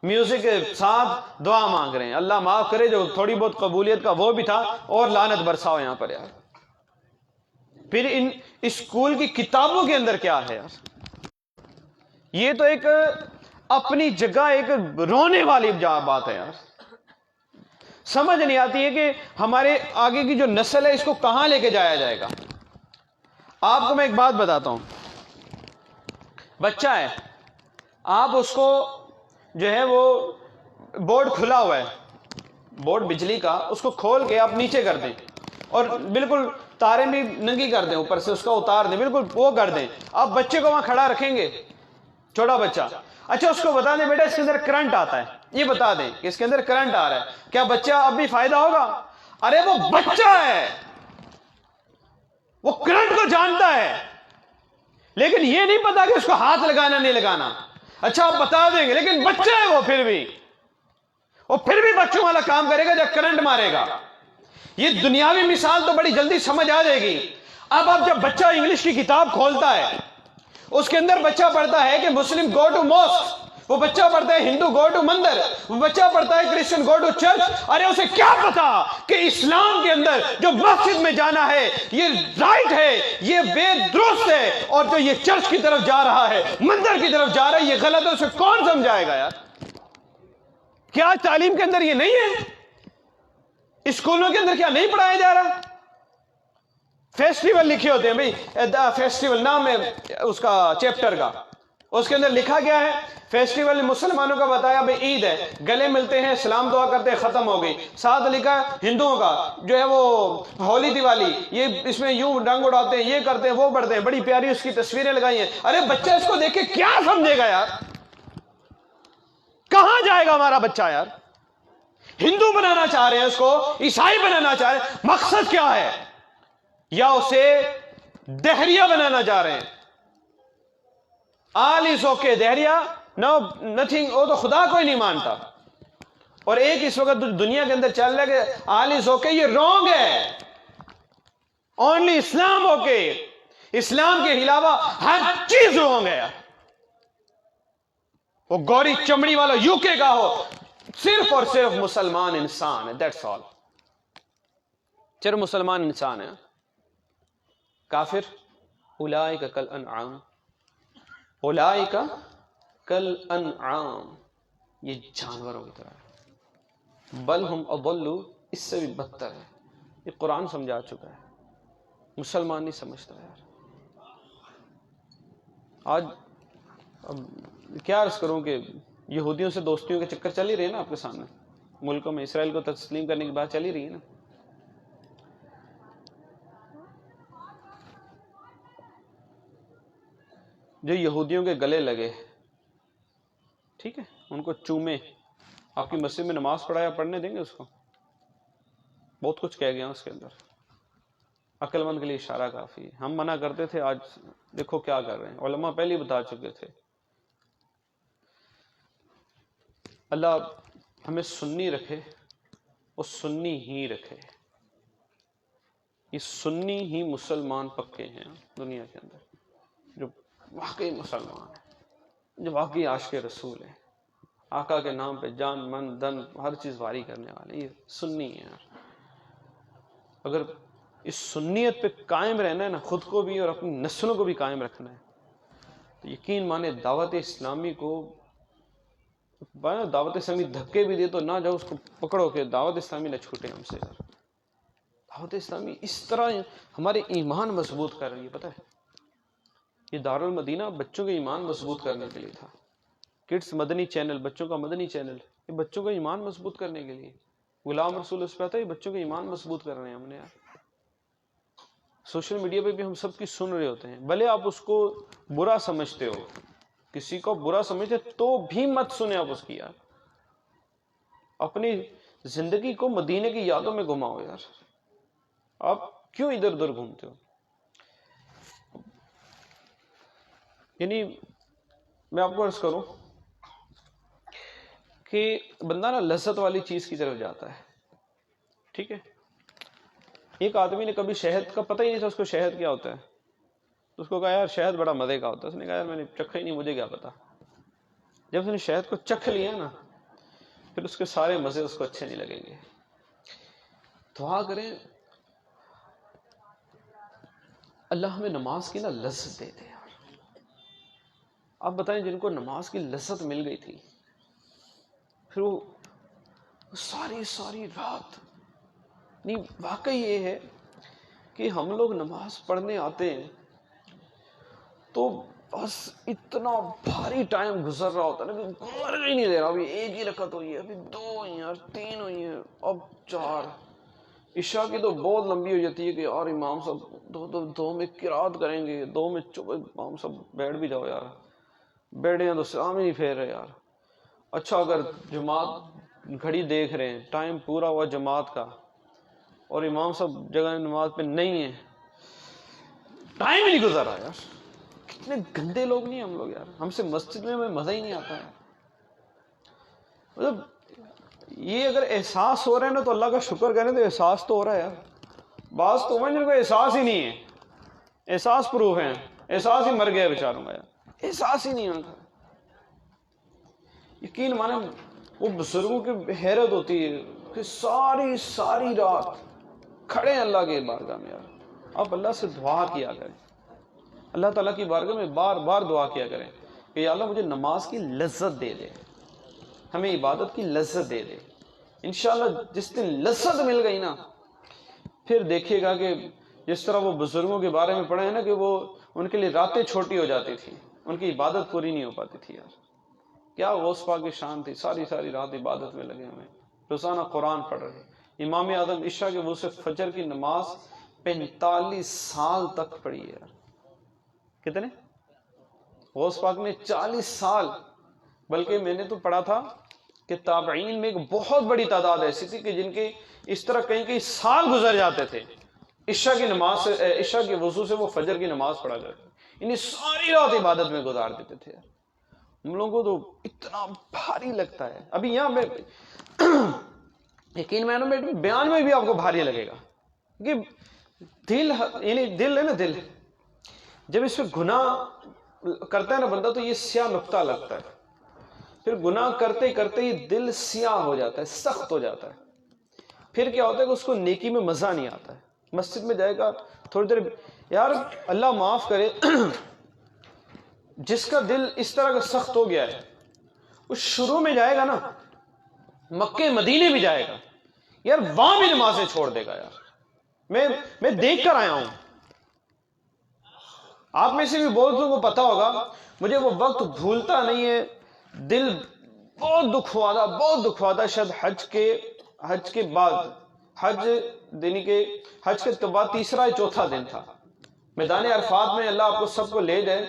میوزک کے ساتھ دعا مانگ رہے ہیں. اللہ معاف کرے جو تھوڑی بہت قبولیت کا وہ بھی تھا، اور لعنت برساؤ یہاں پر یار. پھر ان اسکول کی کتابوں کے اندر کیا ہے یار؟ یہ تو ایک اپنی جگہ ایک رونے والی بات ہے یار. سمجھ نہیں آتی ہے کہ ہمارے آگے کی جو نسل ہے اس کو کہاں لے کے جایا جائے گا. آپ کو میں ایک بات بتاتا ہوں. بچہ ہے، آپ اس کو جو ہے وہ بورڈ کھلا ہوا ہے، بورڈ بجلی کا، اس کو کھول کے آپ نیچے کر دیں اور بالکل تاریں بھی ننگی کر دیں، اوپر سے اس کا اتار دیں، بالکل وہ کر دیں. آپ بچے کو وہاں کھڑا رکھیں گے، چھوٹا بچہ. اچھا اس کو بتا دیں بیٹا اس کے اندر کرنٹ آتا ہے، یہ بتا دیں کہ اس کے اندر کرنٹ آ رہا ہے، کیا بچہ اب بھی فائدہ ہوگا؟ ارے وہ بچہ ہے، وہ کرنٹ کو جانتا ہے، لیکن یہ نہیں پتا کہ اس کو ہاتھ لگانا نہیں لگانا. اچھا آپ بتا دیں گے، لیکن بچہ ہے وہ پھر بھی بچوں والا کام کرے گا جب کرنٹ مارے گا. یہ دنیاوی مثال تو بڑی جلدی سمجھ آ جائے گی. اب جب بچہ انگلش کی کتاب کھولتا ہے، اس کے اندر بچہ پڑھتا ہے کہ مسلم گو ٹو موسک، وہ بچہ پڑھتا ہے ہندو گو ٹو مندر، وہ بچہ پڑھتا ہے کرسچن گو ٹو چرچ. ارے اسے کیا پتا کہ اسلام کے اندر جو مسجد میں جانا ہے یہ رائٹ ہے، یہ بے درست ہے، اور جو یہ چرچ کی طرف جا رہا ہے، مندر کی طرف جا رہا ہے، یہ غلط ہے. اسے کون سمجھائے گا یار؟ کیا تعلیم کے اندر یہ نہیں ہے؟ اسکولوں کے اندر کیا نہیں پڑھایا جا رہا؟ فیسٹیول لکھے ہوتے ہیں بھئی، فیسٹیول نام ہے اس کا چیپٹر کا، اس کے اندر لکھا گیا ہے فیسٹیول مسلمانوں کا بتایا بھئی عید ہے، گلے ملتے ہیں، سلام دعا کرتے ہیں، ختم ہو گئی. ساتھ لکھا ہے ہندوؤں کا جو ہے وہ ہولی دیوالی، یہ اس میں یوں ڈنگ اڑاتے ہیں، یہ کرتے ہیں، وہ پڑھتے ہیں، بڑی پیاری اس کی تصویریں لگائی ہیں. ارے بچہ اس کو دیکھ کے کیا سمجھے گا یار؟ کہاں جائے گا ہمارا بچہ یار؟ ہندو بنانا چاہ رہے ہیں اس کو، عیسائی بنانا چاہ رہے ہیں، مقصد کیا ہے؟ یا اسے دہریہ بنانا چاہ رہے ہیں. آل از اوکے، دہریہ نو نتھنگ، وہ تو خدا کوئی نہیں مانتا. اور ایک اس وقت دنیا کے اندر چل رہا ہے کہ آلس ہو کے یہ رونگ ہے، اونلی اسلام ہو کے، اسلام کے علاوہ ہر چیز رونگ ہے. وہ گوری چمڑی والا یو کے کا ہو، صرف اور صرف مسلمان انسان ہے، دیٹس آل. صرف مسلمان انسان ہے. کافر اولئک کالانعام، اولئک کالانعام، یہ جانوروں کی طرح ہے. بل ہم اضل، اس سے بھی بدتر ہے. یہ قرآن سمجھا چکا ہے، مسلمان نہیں سمجھتا یار. آج اب کیا عرض کروں کہ یہودیوں سے دوستیوں کے چکر چل ہی رہے ہیں نا آپ کے سامنے. ملکوں میں اسرائیل کو تسلیم کرنے کی بات چل ہی رہی ہے نا. جو یہودیوں کے گلے لگے، ٹھیک ہے، ان کو چومے، آپ کی مسجد میں نماز پڑھایا، پڑھنے دیں گے اس کو؟ بہت کچھ کہہ گیا اس کے اندر. عقل مند کے لیے اشارہ کافی ہے. ہم منع کرتے تھے، آج دیکھو کیا کر رہے ہیں. علماء پہلے بتا چکے تھے. اللہ ہمیں سنی رکھے، وہ سنی ہی رکھے. یہ سنی ہی مسلمان پکے ہیں دنیا کے اندر، جو واقعی مسلمان ہیں، جو واقعی عاشق رسول ہیں، آقا کے نام پہ جان من دن ہر چیز واری کرنے والے، یہ سنی ہیں. اگر اس سنیت پہ قائم رہنا ہے نا، خود کو بھی اور اپنی نسلوں کو بھی قائم رکھنا ہے، تو یقین مانے دعوت اسلامی کو، دعوت اسلامی دھکے بھی دے تو نہ جاؤ، اس کو پکڑو کہ دعوت اسلامی نہ چھوٹے ہم سے. یار دعوت اسلامی اس طرح ہمارے ایمان مضبوط کر رہی ہے. پتہ ہے یہ دارالمدینہ بچوں کے ایمان مضبوط کرنے کے لیے تھا. کڈس مدنی چینل، بچوں کا مدنی چینل، یہ بچوں کا ایمان مضبوط کرنے کے لیے. غلام رسول اس پہ آتا ہے، یہ بچوں کا ایمان مضبوط کر رہے ہیں ہم نے. یار سوشل میڈیا پہ بھی ہم سب کی سن رہے ہوتے ہیں، بھلے آپ اس کو برا سمجھتے ہو، کسی کو برا سمجھتے تو بھی مت سنیں آپ اس کی. یار اپنی زندگی کو مدینے کی یادوں میں گھماؤ. یار آپ کیوں ادھر ادھر گھومتے ہو؟ یعنی میں آپ کو عرض کروں کہ بندہ نا لذت والی چیز کی طرف جاتا ہے. ٹھیک ہے، ایک آدمی نے کبھی شہد کا پتہ ہی نہیں تھا اس کو شہد کیا ہوتا ہے. اس کو کہا یار شہد بڑا مزے کا ہوتا ہے. اس نے کہا یار میں نے چکھا ہی نہیں، مجھے کیا پتا. جب اس نے شہد کو چکھ لیا نا، پھر اس کے سارے مزے اس کو اچھے نہیں لگیں گے. دعا کریں اللہ ہمیں نماز کی نا لذت دے دے. آپ بتائیں جن کو نماز کی لذت مل گئی تھی، پھر وہ ساری رات نہیں. واقعی یہ ہے کہ ہم لوگ نماز پڑھنے آتے ہیں تو بس اتنا بھاری ٹائم گزر رہا ہوتا ہے نا کہ گزر ہی نہیں دے رہا. ابھی ایک ہی رکعت ہوئی ہے، ابھی 2 ہوئی ہیں، 3 ہوئی ہیں، اب 4. عشاء کی تو بہت لمبی ہو جاتی ہے کہ یار امام صاحب دو میں قرات کریں گے، 2 میں امام صاحب بیٹھ بھی جاؤ. یار بیٹھے ہیں تو سلام ہی نہیں پھیر رہے. یار اچھا اگر جماعت گھڑی دیکھ رہے ہیں، ٹائم پورا ہوا جماعت کا، اور امام صاحب جگہ نماز پہ نہیں ہے، ٹائم ہی نہیں گزر رہا. یار کتنے گندے لوگ نہیں ہم لوگ. یار ہم سے مسجد میں ہمیں مزہ ہی نہیں آتا ہے. مطلب یہ اگر احساس ہو رہا ہے نا تو اللہ کا شکر کریں، تو احساس تو ہو رہا ہے. یار بعض تو جن کو احساس ہی نہیں ہے، احساس پروف ہیں، احساس ہی مر گیا بیچاروں کا. یار احساس ہی نہیں ہوتا. یقین مانے وہ بزرگوں کی حیرت ہوتی ہے کہ ساری رات کھڑے ہیں اللہ کے بارگاہ میں. یار آپ اللہ سے دعا کیا کریں، اللہ تعالیٰ کی بارگاہ میں بار بار دعا کیا کریں کہ یا اللہ مجھے نماز کی لذت دے دے، ہمیں عبادت کی لذت دے دے. انشاءاللہ جس دن لذت مل گئی نا، پھر دیکھیے گا کہ جس طرح وہ بزرگوں کے بارے میں پڑھے ہیں نا کہ وہ ان کے لیے راتیں چھوٹی ہو جاتی تھی، ان کی عبادت پوری نہیں ہو پاتی تھی. یار کیا غوث پاک کی شان تھی، ساری رات عبادت میں لگے ہوئے، روزانہ قرآن پڑھ رہے. امام اعظم عشاء کے وضو سے فجر کی نماز 45 سال تک پڑھی ہے. یار کتنے؟ غوث پاک نے 40 سال. بلکہ میں نے تو پڑھا تھا کہ تابعین میں ایک بہت بڑی تعداد ایسی تھی کہ جن کے اس طرح کئی سال گزر جاتے تھے عشاء کی نماز سے، عشاء کے وضو سے وہ فجر کی نماز پڑھا کرتے، انہیں ساری رات عبادت میں گزار دیتے تھے. ہم لوگوں کو تو اتنا بھاری لگتا ہے. ابھی یہاں میں یقین مانو بیٹے بیان میں بھی آپ کو بھاری لگے گا کہ دل یعنی دل ہے نا، دل جب اس میں گناہ کرتا ہے نا بندہ تو یہ سیاہ نقطہ لگتا ہے، پھر گناہ کرتے کرتے یہ دل سیاہ ہو جاتا ہے، سخت ہو جاتا ہے، پھر کیا ہوتا ہے کہ اس کو نیکی میں مزہ نہیں آتا ہے، مسجد میں جائے گا تھوڑی دیر، یار اللہ معاف کرے جس کا دل اس طرح کا سخت ہو گیا ہے وہ شروع میں جائے گا نا مکے مدینے بھی جائے گا یار، وہاں بھی نمازیں چھوڑ دے گا یار، میں دیکھ کر آیا ہوں، آپ میں سے بھی بہتوں کو پتا ہوگا، مجھے وہ وقت بھولتا نہیں ہے، دل بہت دکھ ہوا تھا، شاید حج کے بعد، حج کے بعد تیسرا یا چوتھا دن تھا، میدان عرفات میں اللہ آپ کو سب کو لے جائے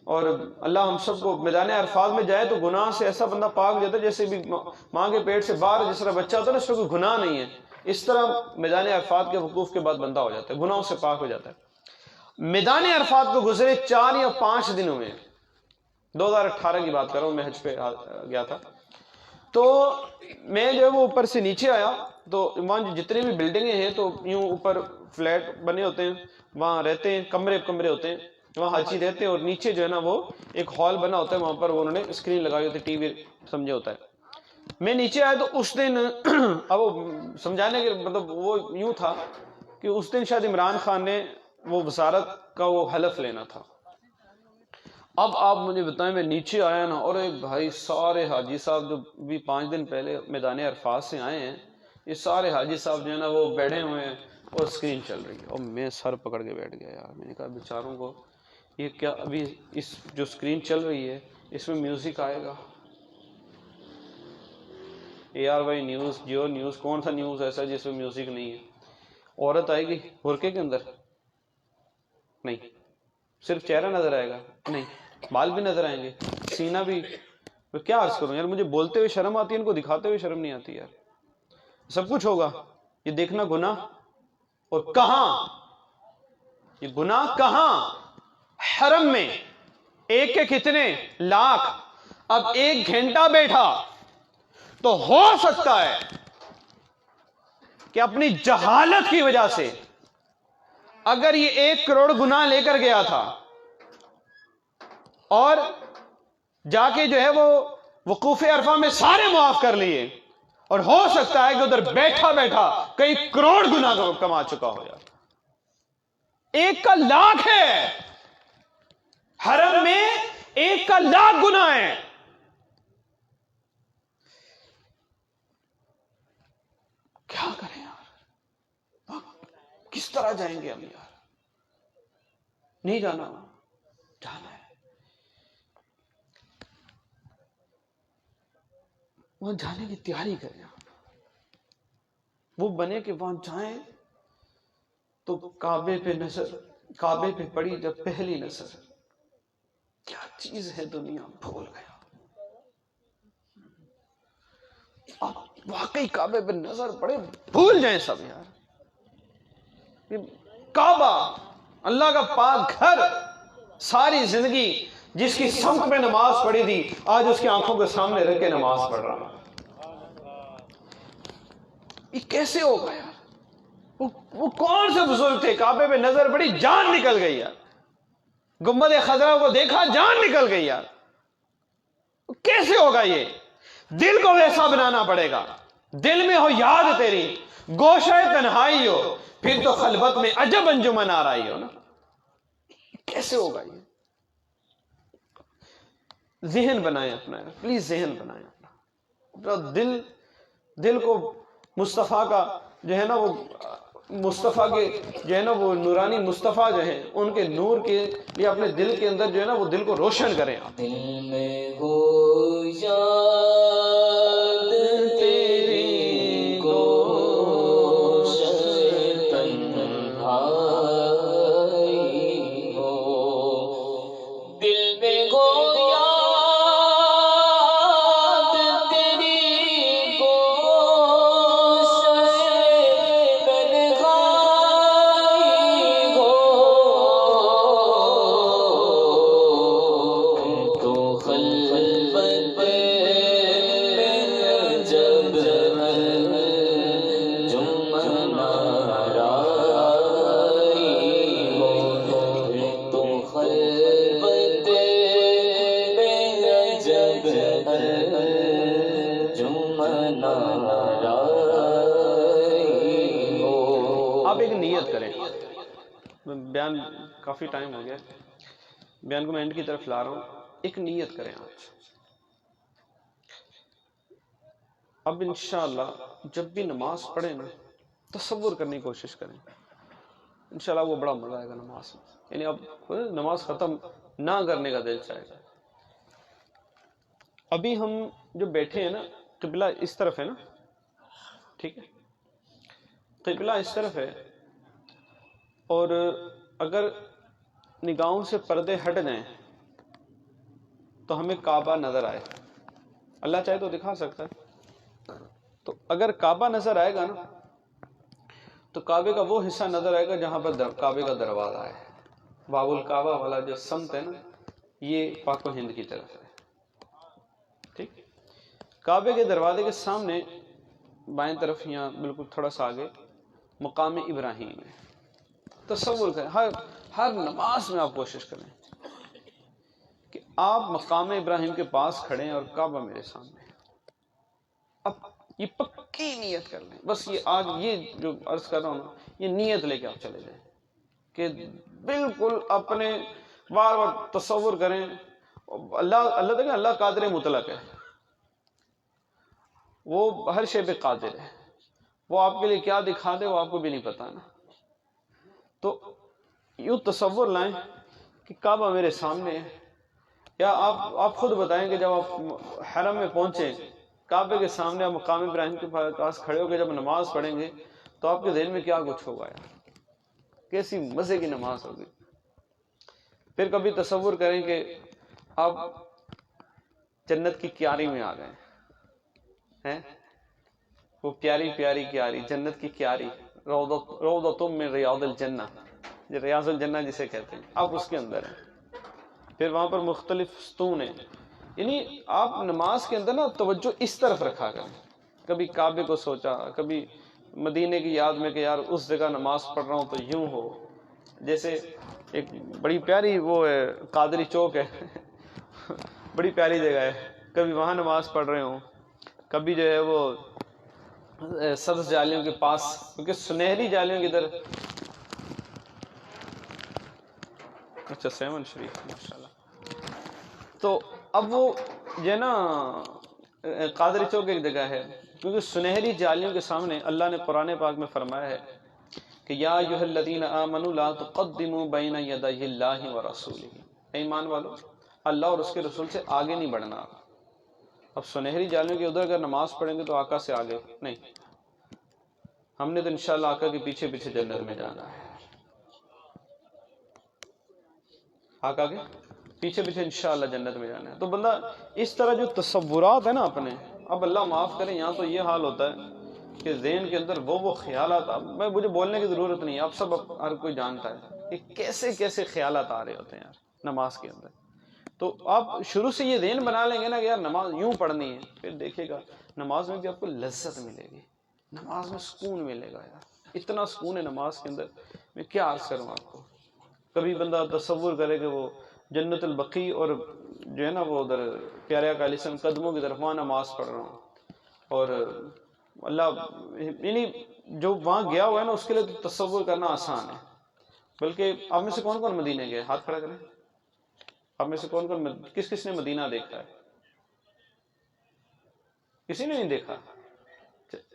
اور اللہ ہم سب کو میدان عرفات میں جائے تو گناہ سے ایسا بندہ پاک ہو جاتا ہے جیسے بھی ماں کے پیٹ سے باہر جس طرح بچہ ہوتا ہے نا، اس پر کوئی گناہ نہیں ہے، اس طرح میدان عرفات کے وقوف کے بعد بندہ ہو جاتا ہے، گناہوں سے پاک ہو جاتا ہے۔ میدان عرفات کو گزرے 4 یا 5 دنوں میں، 2018 کی بات کر رہا ہوں، میں حج پہ گیا تھا، تو میں جو وہ اوپر سے نیچے آیا تو وہاں جتنے بھی بلڈنگیں ہیں تو یوں اوپر فلیٹ بنے ہوتے ہیں، وہاں رہتے ہیں، کمرے ہوتے ہیں، وہاں حاجی رہتے ہیں، اور نیچے جو ہے نا وہ ایک ہال بنا ہوتا ہے، وہاں پر انہوں نے اسکرین لگائی ہوتی ہے، ٹی وی سمجھے ہوتا ہے۔ میں نیچے آیا تو اس دن اب وہ سمجھانے کے مطلب وہ یوں تھا کہ اس دن شاید عمران خان نے وہ وزارت کا وہ حلف لینا تھا۔ اب آپ مجھے بتائیں، میں نیچے آیا نا، اور بھائی سارے حاجی صاحب جو بھی 5 دن پہلے میدان عرفات سے آئے ہیں، یہ سارے حاجی صاحب جو ہے نا وہ بیٹھے ہوئے ہیں اور اسکرین چل رہی ہے، اور میں سر پکڑ کے بیٹھ گیا یار، میں نے کہا بیچاروں کو یہ کیا، ابھی اس جو اسکرین چل رہی ہے اس میں میوزک آئے گا یار، بھائی نیوز جیو نیوز کون سا نیوز ایسا جس میں میوزک نہیں ہے؟ عورت آئے گی برقعے کے اندر؟ نہیں، صرف چہرہ نظر آئے گا؟ نہیں، بال بھی نظر آئیں گے، سینہ بھی، تو کیا عرض کروں یار، مجھے بولتے ہوئے شرم آتی ہے، ان کو دکھاتے ہوئے شرم نہیں آتی یار، سب کچھ ہوگا، یہ دیکھنا گناہ، اور کہاں یہ گناہ، کہاں؟ حرم میں، ایک کے کتنے لاکھ، اب 1 گھنٹہ بیٹھا تو ہو سکتا ہے کہ اپنی جہالت کی وجہ سے اگر یہ 1 کروڑ گناہ لے کر گیا تھا اور جا کے جو ہے وہ وقوف عرفہ میں سارے معاف کر لیے، اور ہو سکتا ہے کہ ادھر بیٹھا بیٹھا کئی کروڑ گناہ کما چکا ہو یار، 1 کا لاکھ ہے، حرم میں 1 کا لاکھ گناہ ہے، کیا کریں یار، کس طرح جائیں گے ہم یار؟ نہیں جانا ہے، وہاں جانے کی تیاری کریں، وہ بنے کہ وہاں جائیں تو کعبے پہ پڑی جب پہلی نظر، کیا چیز ہے دنیا، بھول گیا، آپ واقعی کعبے پہ نظر پڑے بھول جائیں سب یار، کعبہ اللہ کا پاک گھر، ساری زندگی جس کی سمت میں نماز پڑھی تھی آج اس کی آنکھوں کے سامنے رکھ کے نماز پڑھ رہا، یہ کیسے ہوگا یار؟ وہ کون سے بزرگ تھے، کعبے پہ نظر پڑی جان نکل گئی یار، گنبد خضرا کو دیکھا جان نکل گئی یار، کیسے ہوگا یہ؟ دل کو ویسا بنانا پڑے گا، دل میں ہو یاد تیری، گوشہ تنہائی ہو، پھر تو خلوت میں عجب انجمن آ رہی ہو نا، کیسے ہوگا یہ؟ ذہن بنائیں اپنا، پلیز ذہن بنائیں اپنا، دل کو مصطفیٰ کا جو ہے نا وہ مصطفیٰ کے جو ہے نا وہ نورانی مصطفیٰ جو ہیں ان کے نور کے لیے اپنے دل کے اندر جو ہے نا وہ دل کو روشن کریں۔ دل میں ہو یاد تیری گوشہ تنہائی ہو، دل میں ہو خلوت بیان کافی ٹائم ہو گیا، بیان کو میں اینڈ کی طرف لا رہا ہوں. ایک نیت کریں آج. اب انشاءاللہ جب بھی نماز پڑھیں نا تصور کرنے کی کوشش کریں، انشاءاللہ وہ بڑا مزہ آئے گا نماز میں. یعنی اب نماز ختم نہ کرنے کا دل چاہے گا. ابھی ہم جو بیٹھے ہیں نا، قبلہ اس طرف ہے نا، ٹھیک ہے، قبلہ اس طرف ہے، اور اگر نگاہوں سے پردے ہٹ جائیں تو ہمیں کعبہ نظر آئے. اللہ چاہے تو دکھا سکتا ہے. تو اگر کعبہ نظر آئے گا نا تو کعبے کا وہ حصہ نظر آئے گا جہاں پر کعبے کا دروازہ ہے. باب الکعبہ والا جو سمت ہے نا، یہ پاک و ہند کی طرف ہے. ٹھیک، کعبے کے دروازے کے سامنے بائیں طرف یہاں بالکل تھوڑا سا آگے مقام ابراہیم ہے. تصور کریں، ہر نماز میں آپ کوشش کریں کہ آپ مقام ابراہیم کے پاس کھڑے ہیں اور کعبہ میرے سامنے ہے. اب یہ پکی نیت کر لیں. بس یہ آج یہ جو عرض کر رہا ہوں نا، یہ نیت لے کے آپ چلے جائیں کہ بالکل اپنے بار بار تصور کریں. اللہ دیکھیں، اللہ قادر مطلق ہے، وہ ہر شے پہ قادر ہے. وہ آپ کے لیے کیا دکھا دے وہ آپ کو بھی نہیں پتا نا. تو یوں تصور لائیں کہ کعبہ میرے سامنے ہے. یا آپ خود بتائیں کہ جب آپ حرم میں پہنچیں، کعبے کے سامنے آپ مقام ابراہیم کے پاس کھڑے ہو کے جب نماز پڑھیں گے تو آپ کے ذہن میں کیا کچھ ہوگا یار، کیسی مزے کی نماز ہوگی. پھر کبھی تصور کریں کہ آپ جنت کی کیاری میں آ گئے ہیں، وہ پیاری پیاری کیاری، جنت کی کیاری، روضۃ من ریاض الجنہ، ریاض الجنہ جسے کہتے ہیں، آپ اس کے اندر ہیں. پھر وہاں پر مختلف ستون ہیں. یعنی آپ نماز کے اندر نا توجہ اس طرف رکھا کریں. کبھی کعبے کو سوچا، کبھی مدینے کی یاد میں کہ یار اس جگہ نماز پڑھ رہا ہوں تو یوں ہو. جیسے ایک بڑی پیاری وہ ہے قادری چوک ہے بڑی پیاری جگہ ہے، کبھی وہاں نماز پڑھ رہے ہوں، کبھی جو ہے وہ سبز جالیوں کے پاس، کیونکہ سنہری جالیوں کی طرف. اچھا، سیون شریف ماشاءاللہ. تو اب وہ جو ہے نا قادری چوک ایک جگہ ہے، کیونکہ سنہری جالیوں کے سامنے اللہ نے قرآن پاک میں فرمایا ہے کہ یا ایھا الذین آمنوا لا تقدموا بین یدی اللہ ورسولہ. ایمان والو، اللہ اور اس کے رسول سے آگے نہیں بڑھنا. اب سنہری جالیوں کے ادھر اگر نماز پڑھیں گے تو آقا سے آگے نہیں. ہم نے تو انشاءاللہ آقا کے پیچھے پیچھے جنت میں جانا ہے. آقا کے پیچھے پیچھے انشاءاللہ جنت میں جانا ہے. تو بندہ اس طرح جو تصورات ہیں نا اپنے، اب اللہ معاف کرے یہاں تو یہ حال ہوتا ہے کہ ذہن کے اندر وہ خیالات، مجھے بولنے کی ضرورت نہیں، آپ سب ہر کوئی جانتا ہے کہ کیسے کیسے خیالات آ رہے ہوتے ہیں یار نماز کے اندر. تو آپ شروع سے یہ ذہن بنا لیں گے نا کہ یار نماز یوں پڑھنی ہے، پھر دیکھیے گا نماز میں بھی آپ کو لذت ملے گی، نماز میں سکون ملے گا. یار اتنا سکون ہے نماز کے اندر، میں کیا عرض کروں آپ کو. کبھی بندہ تصور کرے کہ وہ جنت البقیع اور جو ہے نا وہ ادھر پیارے آقا علیہ السلام قدموں کی طرف وہاں نماز پڑھ رہا ہوں، اور اللہ یعنی جو وہاں گیا ہوا ہے نا اس کے لیے تو تصور کرنا آسان ہے. بلکہ آپ میں سے کون کون مدینے گئے؟ ہاتھ کھڑا کریں. آپ میں سے کون کون کس نے مدینہ دیکھا ہے؟ کسی نے نہیں دیکھا؟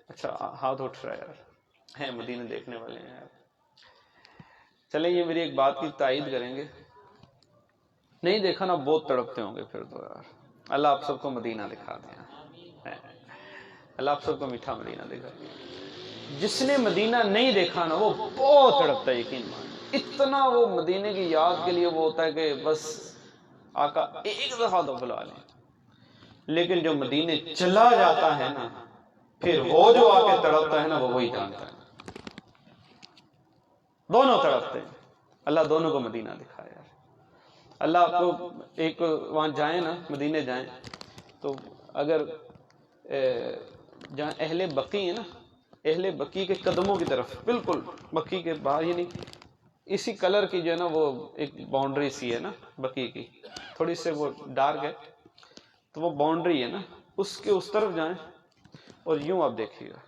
اچھا ہاتھ اٹھ رہا ہے یار، ہیں مدینہ دیکھنے والے ہیں یار. چلیں یہ میری ایک بات کی تائید کریں گے، نہیں دیکھا نا بہت تڑپتے ہوں گے پھر تو یار. اللہ آپ سب کو مدینہ دکھا دیں، اللہ آپ سب کو میٹھا مدینہ دکھا دیں. جس نے مدینہ نہیں دیکھا نا وہ بہت تڑپتا ہے، یقین مان. اتنا وہ مدینے کی یاد کے لیے وہ ہوتا ہے کہ بس آقا ایک دفعہ تو بلا لیں. لیکن جو مدینے چلا جاتا ہے نا پھر وہ جو آ کے تڑپتا ہے نا وہ وہی جانتا ہے. دونوں تڑپتے ہیں. اللہ دونوں کو مدینہ دکھائے یار. اللہ آپ کو ایک وہاں جائیں نا، مدینے جائیں تو اگر جہاں اہل بقی ہے نا، اہل بقی کے قدموں کی طرف بالکل بقی کے باہر، یعنی اسی کلر کی جو ہے نا وہ ایک باؤنڈری سی ہے نا بقی کی، تھوڑی سے وہ ڈارک ہے تو وہ باؤنڈری ہے نا، اس کے اس طرف جائیں اور یوں آپ دیکھیے گا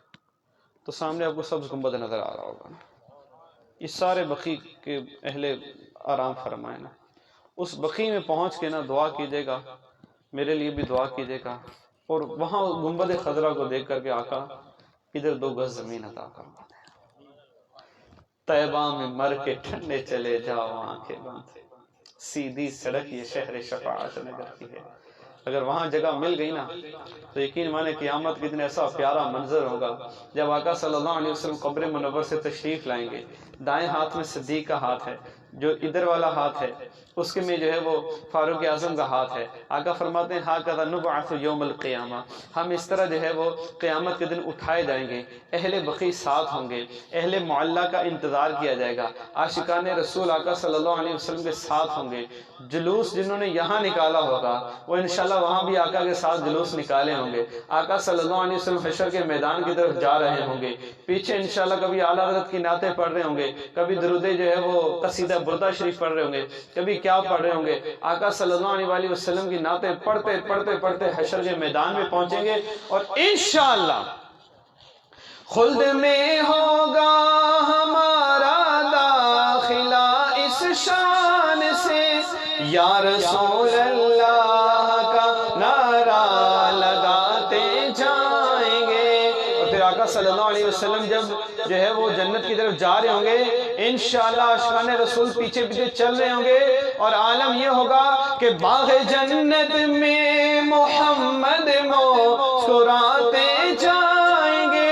تو سامنے آپ کو سبز گنبد نظر آ رہا ہوگا نا. یہ سارے بقی کے اہل آرام فرمائے نا، اس بقی میں پہنچ کے نا دعا کیجیے گا، میرے لیے بھی دعا کیجیے گا، اور وہاں گنبد خضرا کو دیکھ کر کے آقا ادھر 2 گز زمین عطا فرما دیں، طیبہ میں مر کے ٹھنڈے چلے جاؤ آنکھیں بند، سیدھی سڑک یہ شہر شفاعت نگر کی ہے۔ اگر وہاں جگہ مل گئی نا تو یقین مانے قیامت کے دن ایسا پیارا منظر ہوگا جب آقا صلی اللہ علیہ وسلم قبر منور سے تشریف لائیں گے، دائیں ہاتھ میں صدیق کا ہاتھ ہے، جو ادھر والا ہاتھ ہے اس کے میں جو ہے وہ فاروق اعظم کا ہاتھ ہے۔ آقا فرماتے ہیں ہاکذا نبعث یوم القیامہ، ہم اس طرح جو ہے وہ قیامت کے دن اٹھائے جائیں گے، اہل بقی ساتھ ہوں گے، اہل معلّہ کا انتظار کیا جائے گا، عاشقان رسول آقا صلی اللہ علیہ وسلم کے ساتھ ہوں گے، جلوس جنہوں نے یہاں نکالا ہوگا وہ انشاءاللہ وہاں بھی آقا کے ساتھ جلوس نکالے ہوں گے، آقا صلی اللہ علیہ وسلم حشر کے میدان کی طرف جا رہے ہوں گے، پیچھے انشاءاللہ کبھی اعلیٰ حضرت کی نعتیں پڑھ رہے ہوں گے، کبھی درود جو ہے وہ قصیدہ بردہ شریف پڑھ رہے ہوں گے، کبھی کیا پڑھ رہے ہوں گے، آقا صلی اللہ علیہ وسلم کی نعتیں پڑھتے پڑھتے پڑھتے حشر کے میدان میں پہنچیں گے، اور انشاءاللہ خلد میں ہوگا ہمارا داخلہ اس شان سے، یا رسول اللہ کا نعرہ لگاتے جائیں گے۔ اور پھر آقا صلی اللہ علیہ وسلم جب جو ہے وہ جنت کی طرف جا رہے ہوں گے، انشاءاللہ عاشقان رسول پیچھے پیچھے چل رہے ہوں گے، اور عالم یہ ہوگا کہ باغ جنت میں محمد مسکراتے جائیں گے،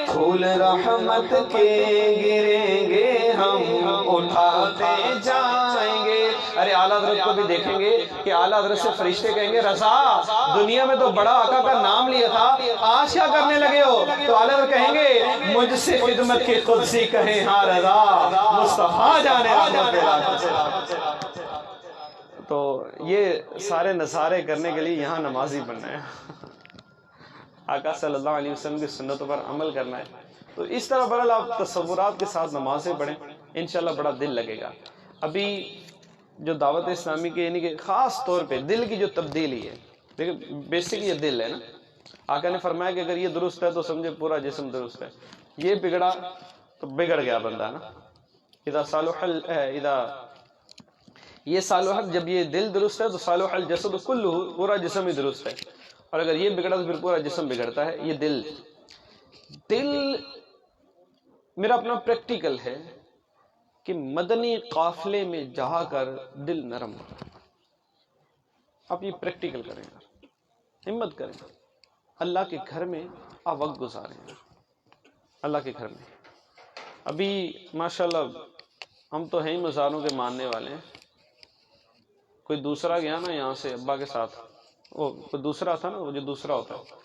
پھول رحمت کے گریں گے ہم اٹھاتے جائیں گے۔ ارے اعلیٰ حضرت کو بھی دیکھیں گے کہ اعلیٰ حضرت سے فرشتے کہیں گے رضا دنیا میں تو بڑا آقا کا نام لیا تھا، آج کیا کرنے لگے ہو؟ تو اعلیٰ حضرت کہیں گے مجھ سے خدمت کی قدسی کہیں ہاں رضا، مصطفیٰ جانے تو یہ سارے نظارے کرنے کے لیے یہاں نمازی بننا ہے، آقا صلی اللہ علیہ وسلم کی سنتوں پر عمل کرنا ہے۔ تو اس طرح بہرحال آپ تصورات کے ساتھ نمازیں پڑھیں، انشاءاللہ بڑا دل لگے گا۔ ابھی جو دعوت اسلامی کی یعنی کہ خاص طور پہ دل کی جو تبدیلی ہے، دیکھیں بیسک یہ دل ہے نا، آقا نے فرمایا کہ اگر یہ درست ہے تو سمجھے پورا جسم درست ہے، یہ بگڑا تو بگڑ گیا بندہ نا۔ یہ صالح جب یہ دل درست ہے تو صالح الجسد کلہ، پورا جسم ہی درست ہے، اور اگر یہ بگڑا تو پھر پورا جسم بگڑتا ہے۔ یہ دل میرا اپنا پریکٹیکل ہے کہ مدنی قافلے میں جا کر دل نرم ہو۔ آپ یہ پریکٹیکل کریں گا، ہمت کریں، اللہ کے گھر میں آپ وقت گزاریں، اللہ کے گھر میں۔ ابھی ماشاءاللہ ہم تو ہیں ہی مزاروں کے ماننے والے ہیں، کوئی دوسرا گیا نا یہاں سے ابا کے ساتھ، وہ کوئی دوسرا تھا نا، وہ جو دوسرا ہوتا ہے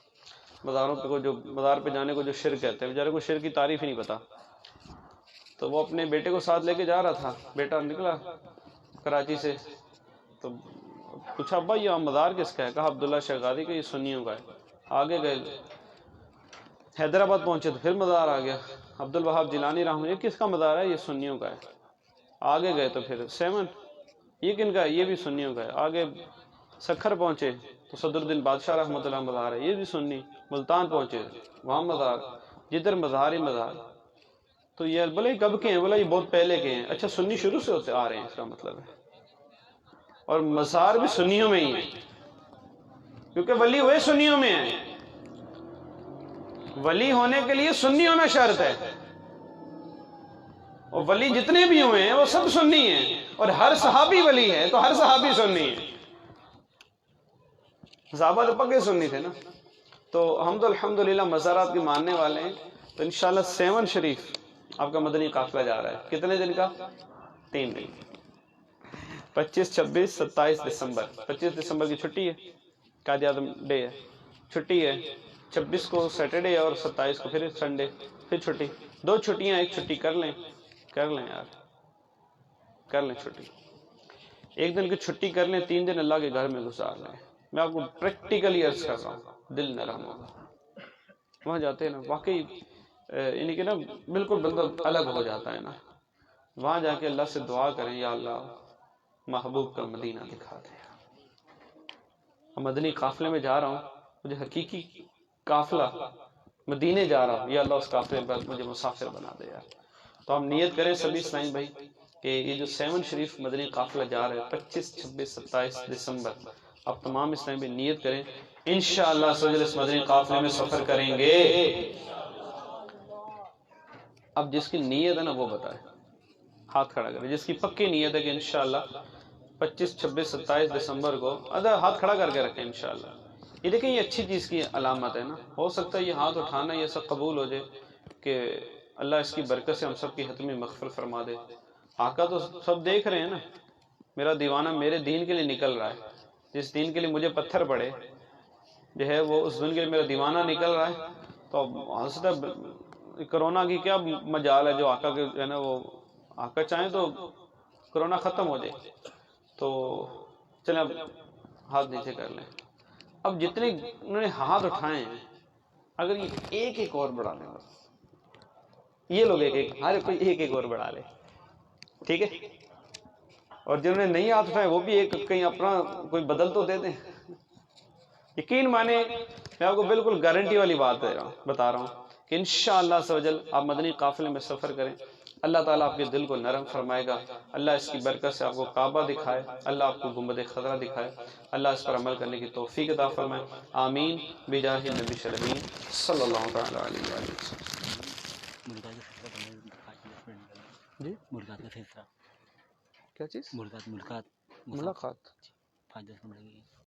مزاروں پہ، جو مزار پہ جانے کو جو شرک کہتے ہیں، بیچارے کو شرک کی تعریف ہی نہیں پتا، تو وہ اپنے بیٹے کو ساتھ لے کے جا رہا تھا، بیٹا نکلا کراچی سے، تو پوچھا ابا یہ مزار کس کا ہے؟ کہا عبداللہ شیخ غازی کا، یہ سنیوں کا ہے۔ آگے گئے حیدرآباد پہنچے تو پھر مزار آ گیا، عبد الوہاب جیلانی رحمہ، یہ کس کا مزار ہے؟ یہ سنیوں کا ہے۔ آگے گئے تو پھر سیون، یہ کن کا ہے؟ یہ بھی سنیوں کا ہے۔ آگے سکھر پہنچے تو صدر الدین بادشاہ رحمۃ اللہ مزار ہے، یہ بھی سنی۔ ملتان پہنچے وہاں مزار، جدھر مزار ہی مزار۔ تو یہ بولے کب کے ہیں؟ بولا یہ بہت پہلے کے ہیں۔ اچھا سنی شروع سے ہوتے آ رہے ہیں، اس کا مطلب ہے، اور مزار بھی سنیوں میں ہی ہیں، کیونکہ ولی ہوئے سنیوں میں ہیں، ولی ہونے کے لیے سنی ہونا شرط ہے، اور ولی جتنے بھی ہوئے ہیں وہ سب سنی ہیں، اور ہر صحابی ولی ہے تو ہر صحابی سنی ہے، صحابہ تو پکے سنی تھے نا۔ تو ہم تو الحمدللہ مزارات کے ماننے والے ہیں، تو انشاءاللہ 7 شریف آپ کا مدنی قافلہ جا رہا ہے۔ کتنے دن کا؟ 3 دن، 25 26 27 دسمبر۔ 25 دسمبر کی چھٹی ہے، قائد اعظم ڈے ہے، چھٹی ہے۔ 26 کو سیٹرڈے اور 27 کو پھر سنڈے، پھر چھٹی، 2 چھٹیاں، ایک چھٹی کر لیں یار، کر لیں چھٹی، ایک دن کی چھٹی کر لیں، 3 دن اللہ کے گھر میں گزار لیں۔ میں آپ کو پریکٹیکلی عرض کر رہا ہوں، دل نرم ہوگا وہاں جاتے ہیں نا، واقعی یعنی کہ نا بالکل بندہ الگ ہو جاتا ہے نا۔ وہاں جا کے اللہ سے دعا کریں، یا اللہ محبوب کا مدینہ دکھا دے۔ مدنی قافلے میں جا رہا ہوں، مجھے حقیقی قافلہ مدینے جا رہا ہوں، یا اللہ اس قافلے پر مجھے مسافر بنا دے یار۔ تو ہم نیت کریں سبھی اسلامی بھائی کہ یہ جو 7 شریف مدنی قافلہ جا رہا ہے 25 26 27 دسمبر، اب تمام اسلامی بھائی نیت کریں انشاءاللہ سجل اس مدنی قافلے میں سفر کریں گے۔ اب جس کی نیت ہے نا وہ بتائے، ہاتھ کھڑا کرے جس کی پکی نیت ہے کہ انشاءاللہ 25 26 27 دسمبر کو ہاتھ کھڑا کر کے رکھیں انشاءاللہ۔ یہ دیکھیں یہ اچھی چیز کی علامت ہے نا، ہو سکتا ہے یہ ہاتھ اٹھانا یہ سب قبول ہو جائے کہ اللہ اس کی برکت سے ہم سب کی حتمی مغفرت فرما دے۔ آقا تو سب دیکھ رہے ہیں نا، میرا دیوانہ میرے دین کے لیے نکل رہا ہے، جس دین کے لیے مجھے پتھر پڑے جو ہے وہ اس دن کے لیے میرا دیوانہ نکل رہا ہے۔ تو حضرت کرونا کی کیا مجال ہے جو آقا کے جو ہے نا وہ آقا چاہیں تو کرونا ختم ہو جائے۔ تو چلیں اب ہاتھ نیچے کر لیں۔ اب جتنے انہوں نے ہاتھ اٹھائے ہیں اگر یہ ایک ایک اور بڑھا لیں، بس یہ لوگ ایک ایک ہر کوئی ایک ایک اور بڑھا لے، ٹھیک ہے؟ اور جنہوں نے نہیں ہاتھ اٹھائے وہ بھی ایک کہیں اپنا کوئی بدل تو دے دیں۔ یقین مانے میں آپ کو بالکل گارنٹی والی بات بتا رہا ہوں کہ انشاءاللہ عز و جل آپ مدنی قافلے میں سفر کریں، اللہ تعالیٰ آپ کے دل کو نرم فرمائے گا، اللہ اس کی برکت سے آپ کو کعبہ دکھائے، اللہ آپ کو گنبد خضرا دکھائے، اللہ اس پر عمل کرنے کی توفیق عطا فرمائے، آمین بجاہ النبی شرمین صلی اللہ تعالیٰ علیہ وآلہ وسلم۔ جی ملکات کا فیصلہ، کیا چیز؟ ملکات ملاقات فائدہ سمجھ گئی۔